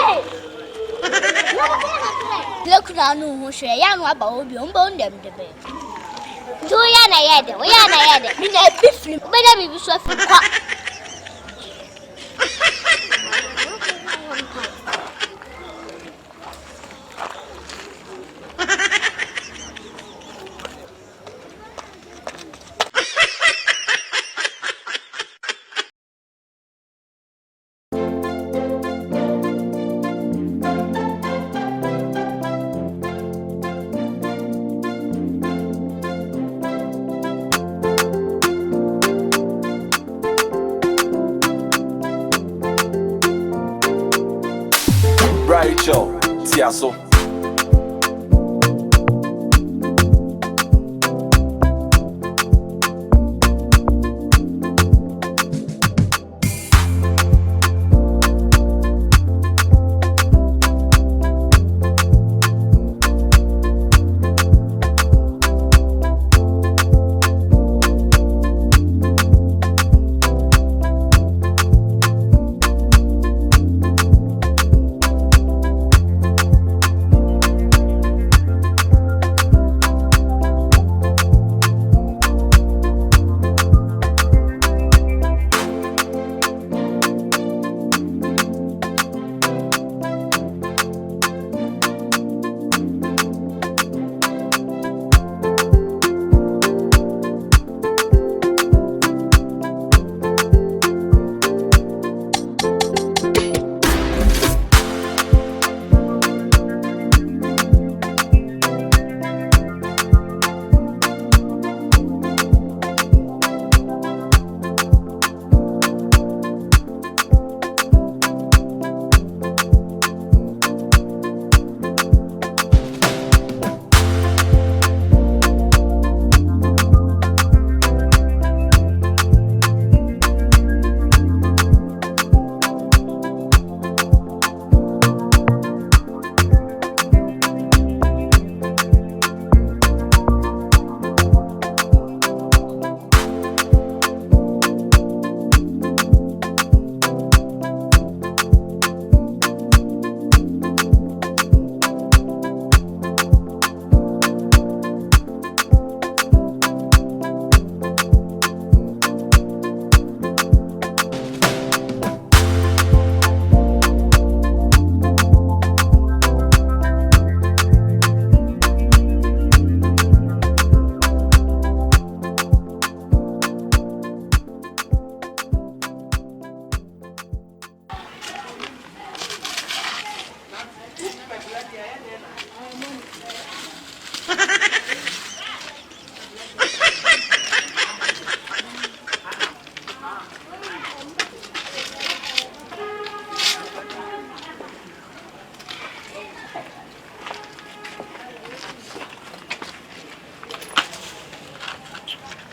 look around who share young about you, bone them the bed. Do ya na yede, we ya na yede. Me na biflim, be na bibi so afim kwa. Rachel, Tiaso.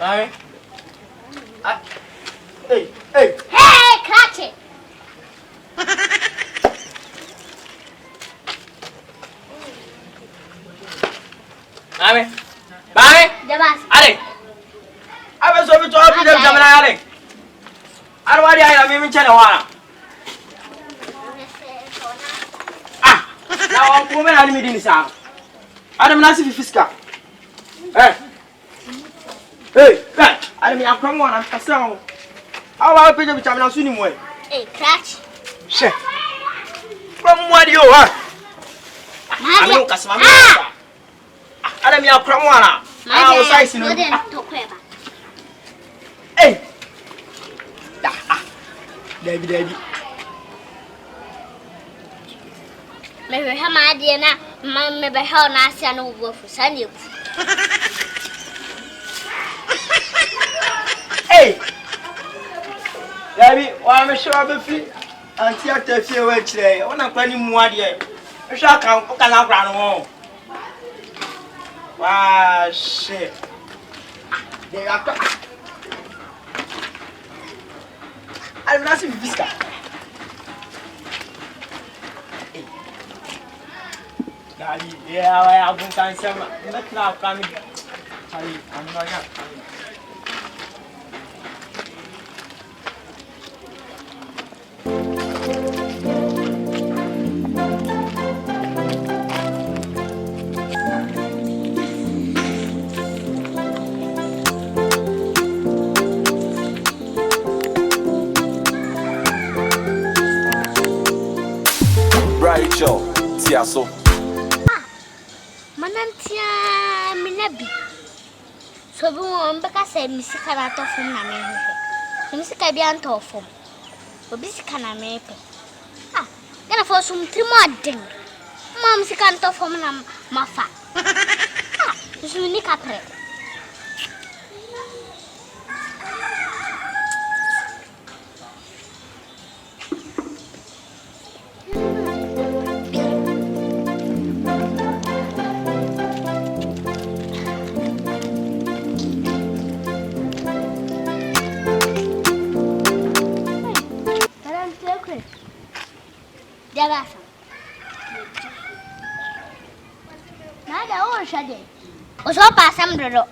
Mami. Hey. Hey, catch it. Mami. Mami. Jabas. Ale. Aba so bi to bi dem jamana ale. Arwadi ayla mi min chana wana. Na wan ko men alimi dini sa. Adam na si fiska. Hey, adam ya kwa mwana kasa. Awa peje bi chamana suni moe. Hey, catch. She. Kwa mwadi yo ha. Ami kasema mi. Adam ya kwa mwana. Usai no. Hey. David. Me hama adie na me be ha na asia no wo fu sane ku. Hey. David, wa me show be fi anti atafie wa kire. Wona kwani mu adie. Me show kan o kan akra no wo. Wow, shit. They are I'm not seeing Visca. Yeah, I have been saying some. Let's now come in. I'm not here. Rachel, Tiaso. Manantia minabi. So bi won beka say misika na to fom na me hwe. Misika bi an to fom. Obi sika na me pe. Gana for some trimoden. Mom sika an to fom na mafa. So ni kapre. Jabasa. Nada o shade. O so pa sam dodo.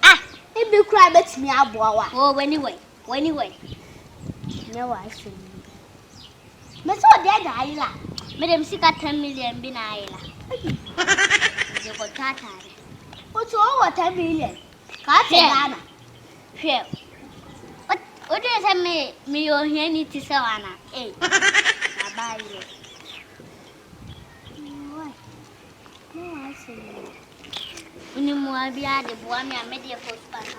E bi kura betimi aboa wa. Oh, anyway. Me wa so. Me so de da ayila. Me dem sika 10 million bi na ayila. Je ko tata. O so o 10 million. Ka te Ghana. Hwe. O de se me yo hia ni ti se wana. Bye. Uni muabia de boami a media for spasa.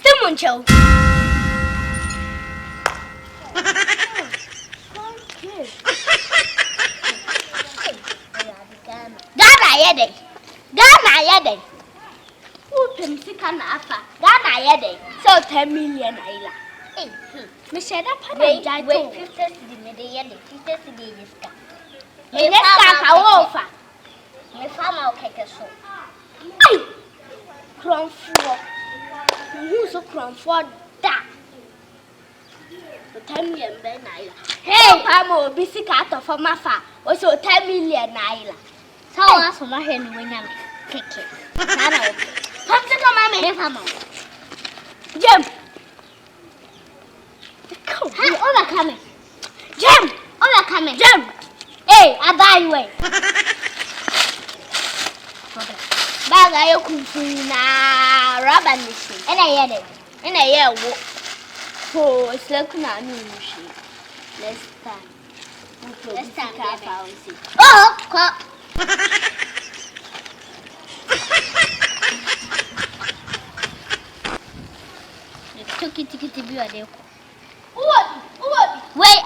Simoncho. Ghana yede. Who can see can afa? Ghana yede. So 10 million naira. Me said that wait 50 cedi me de yede. 50 cedi yiska. Me neska ka wofa. Me fama o keke so. Kronfo. Who so kronfo da. 10 million be naira. Hey, fama obi sika to for mafa. O so 10 million naira. How else am I here when I'm kicking? Come to come, mammy. Jump. Overcoming. Jump. Overcoming. Jump. Hey, I buy you way. Bag I open na rubber machine. And I hear it. And I hear what? Oh, it's like a new machine. Let's time. Oh, come. Tiki bi ade ko. Wait,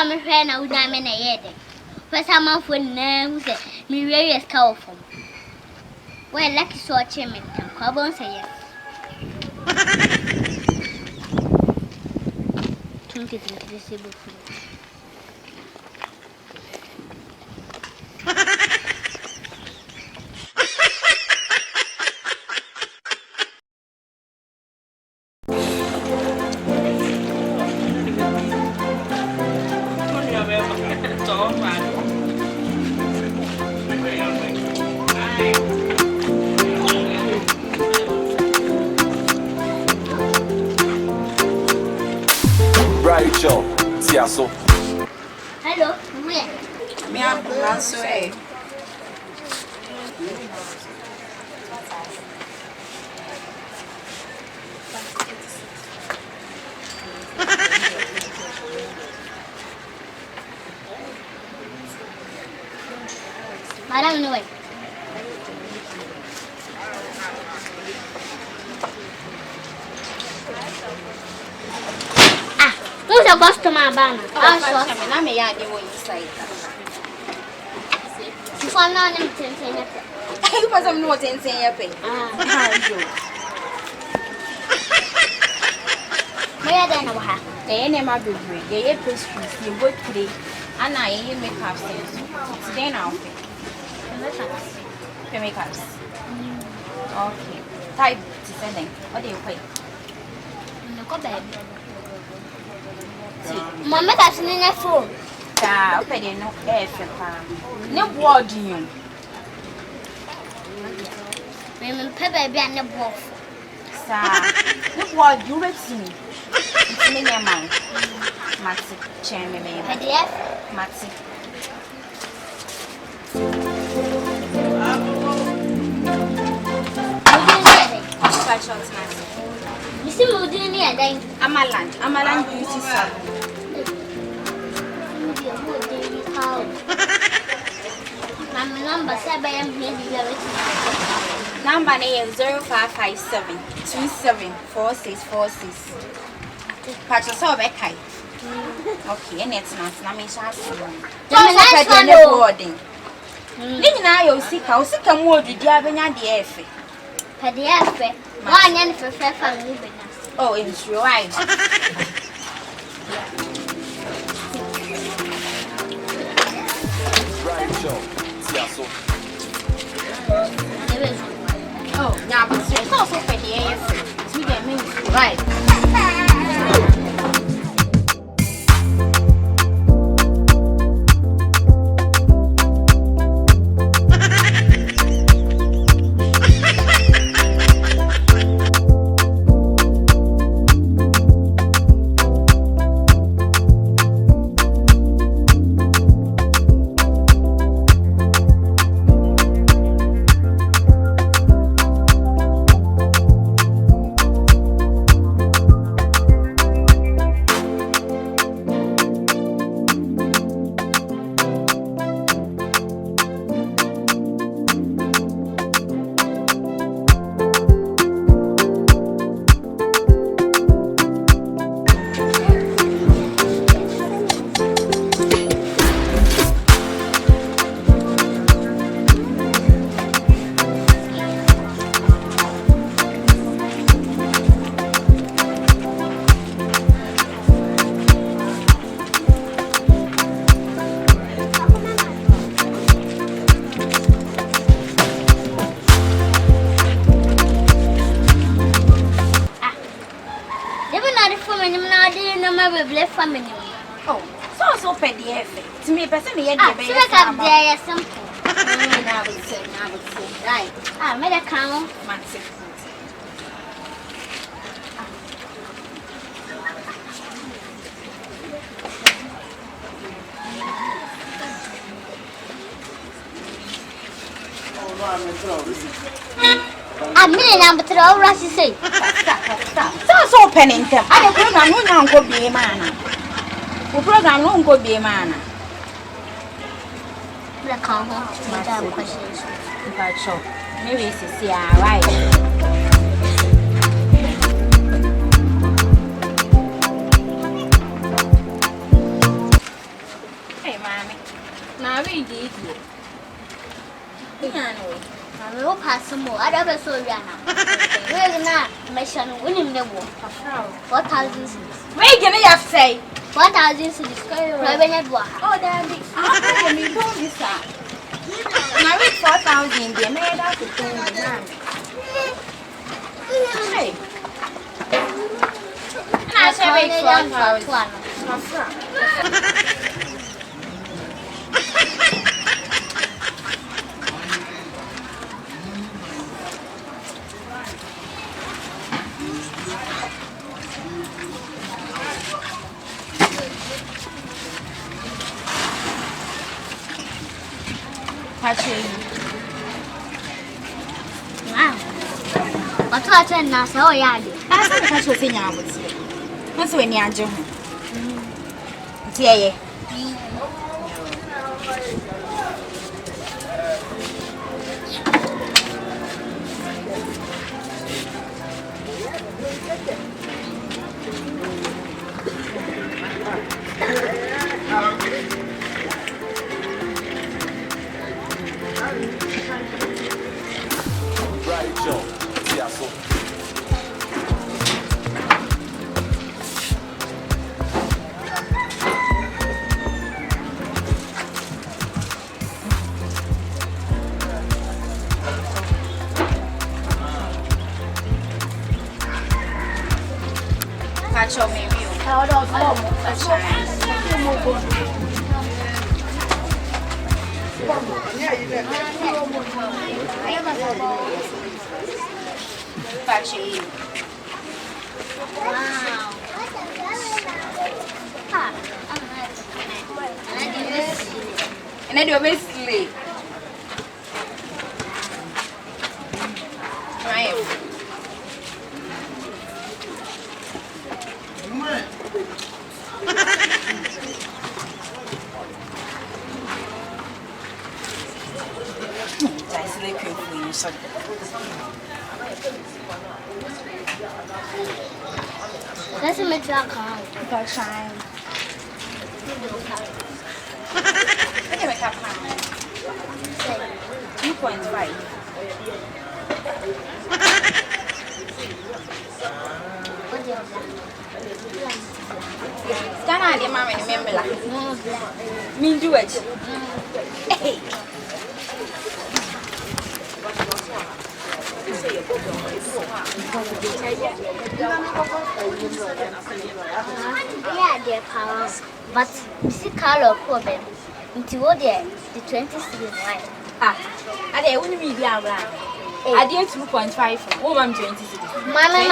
saw me friend now, damn in a head. For some of when who said, me really is powerful. Well, lucky so a chairman can cobble say yes. Think it is visible. Rachel, Tiaso. Hello, where? Me am so eh. Madam no way. Who's a customer banner? I'm a yard inside. If I'm not in the He was a note and say a pay. Where then I have? They ain't never do great. They ain't pastries. You work today. And I ain't make up sense. Today now. Makeups. Okay. Type to sending. What do you pay? Look at baby. Mamma got in a phone. Ah, okay, no air for no word you. Women pay baby and the wolf. Sir, no word you read me. It's me, man. Maxi, chairman, Maxi. You see, we're doing it again. I'm a land beauty salon. My number 7 Number name 0557 274646. Patch us all back high. Okay, and it's not. I mean, I'm boarding. Now you'll see how sick and wood you have in the F. PDF, one and for family. Oh, it's right. Rachel, Tiaso. Oh, now, but it's also for the AF. You get me right. Family. Oh, so PDF. To me, person, the end of the day, simple. I would say, right. I made a count. I'm in number 3 Rusty say. So opening them. I program won't go be a man. The program won't go be a man. The come home to questions. But sure. Maybe it's right. free did you? I will pass more. I never saw Yana. Really not, Mission winning the war. 4,000 cities. Wait, can I have say? 4,000 cities. Revenue. Oh, daddy. I'm going to do this. Now it's 4,000. They made out to 10. Hey. I shall wait for 1,000. Wow. What's what I now? So, yeah, I can't show you. What's when you're doing? Yeah. Rachel, tiaso. Show me you. And I do a bit sleep. let's make that car. That's fine. Look at my cap. 2.5. Stand out there, mommy, remember. Me do it. Hey. Yeah, dear power. But see color problem. Into what the 20 series right? I wouldn't be there. I did 2.5. Oh, I'm 20 cities. Mamma,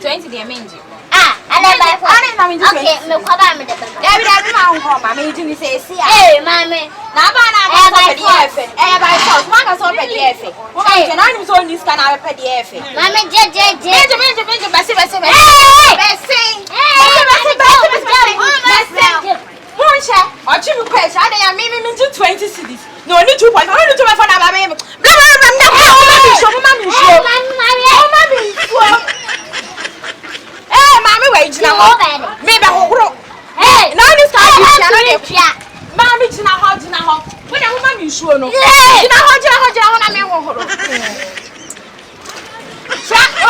20 the amazing. Okay, no problem with the baby. Every man home, I made you say, see, hey, mammy. Now, I by force. By force, one has opened the effort. Woman, I'm so this can I pay the effort. Mammy, J, 20 cities. No, only 2.5. Only 2.5 for my baby. Maybe I will. Hey, now this time Mammy, Gina Hall. When a woman is sure no. Gina Hall,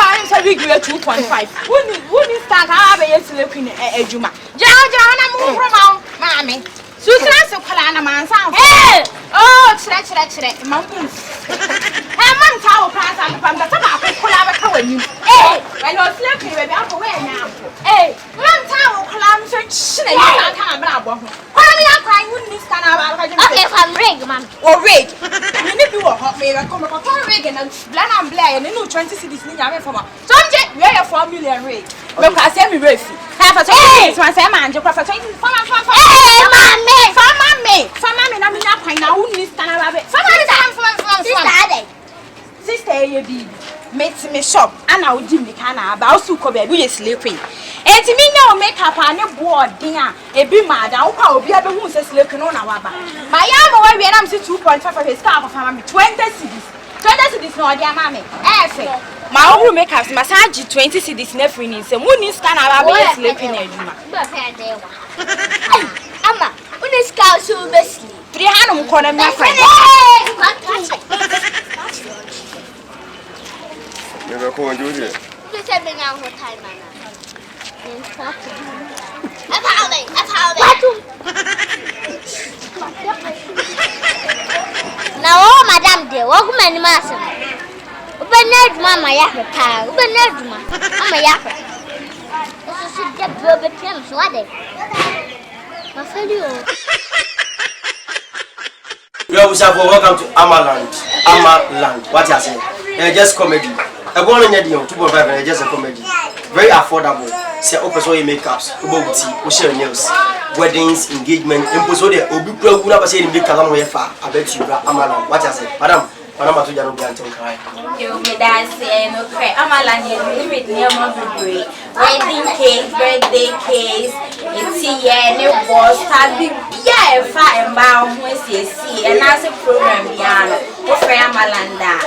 I'm sorry, you are 2.5. Wouldn't start having looking at Juma. Jana, move from Mammy. Susan, so Kalana man sound. Hey! Oh, stretch, mountains. Hey, man, tower pass and from the top of Colaba. Hey, I know sleeping, baby, I'm away now. Hey, man, tower clam, so shit, I can't have a crying, wouldn't stand out. Okay, if I'm rig, ma'am. Or rig. You need to walk me, I come up a rig and bland and blair and you know 20 cities in your from. Some jet, we are 4 million rig. Look, I send me race. Half a 20 minutes, man, you prefer 20. I mean, I wouldn't stand a rabbit. Sister, you be makes me shop, and I would give me canna about to cover be sleeping. And to me, no makeup and a board dinner, a be mad, I'll be able to sleeping on our back. My arm away when I'm 2.5 of his car for family 20 cities. 20 cedis no dia mama. Ma obu make up massage 20 cedis na free ni se mu ni scan aba be sleeping aduma. Ama, uni ska so be sleep. Free hanum ko na me friend. Me be ko njo je. You said me now what time man. Now, madam dear, walk many master. Open mama yappa, open mama yappa. This is the brother Kim, so what? My fellow. Welcome to Amaland. What you say? Just comedy. I go on 2.5 just a comedy. Very affordable. Say open so makeups, tea, nails, weddings, engagement, impose all the obi pro una say in big kalam we fa. I bet you Amaland. What you say? Madam to jano bi anton kai. You me dance no cry. Amaland you limit near my baby. Wedding cake, birthday cakes, it's here, new boss, happy yeah, fire and bow when see and as a program piano. Offer Amalanda.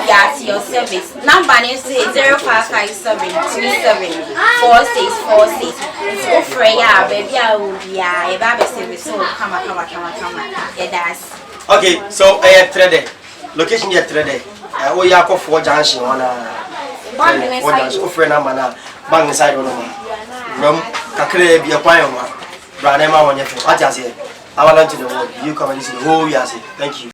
Yes, your service. Number is 0557 27 4646. It's offer ya baby I will be a baby service. So come. Yeah, that's Okay, so thread. Location here thread. Oh yeah, for 4 junction on offer number now. Bang inside on room. Kakre be a quiet one. Brother, my one. What you say? I want to the world. You come and listen. Oh, yes. Thank you.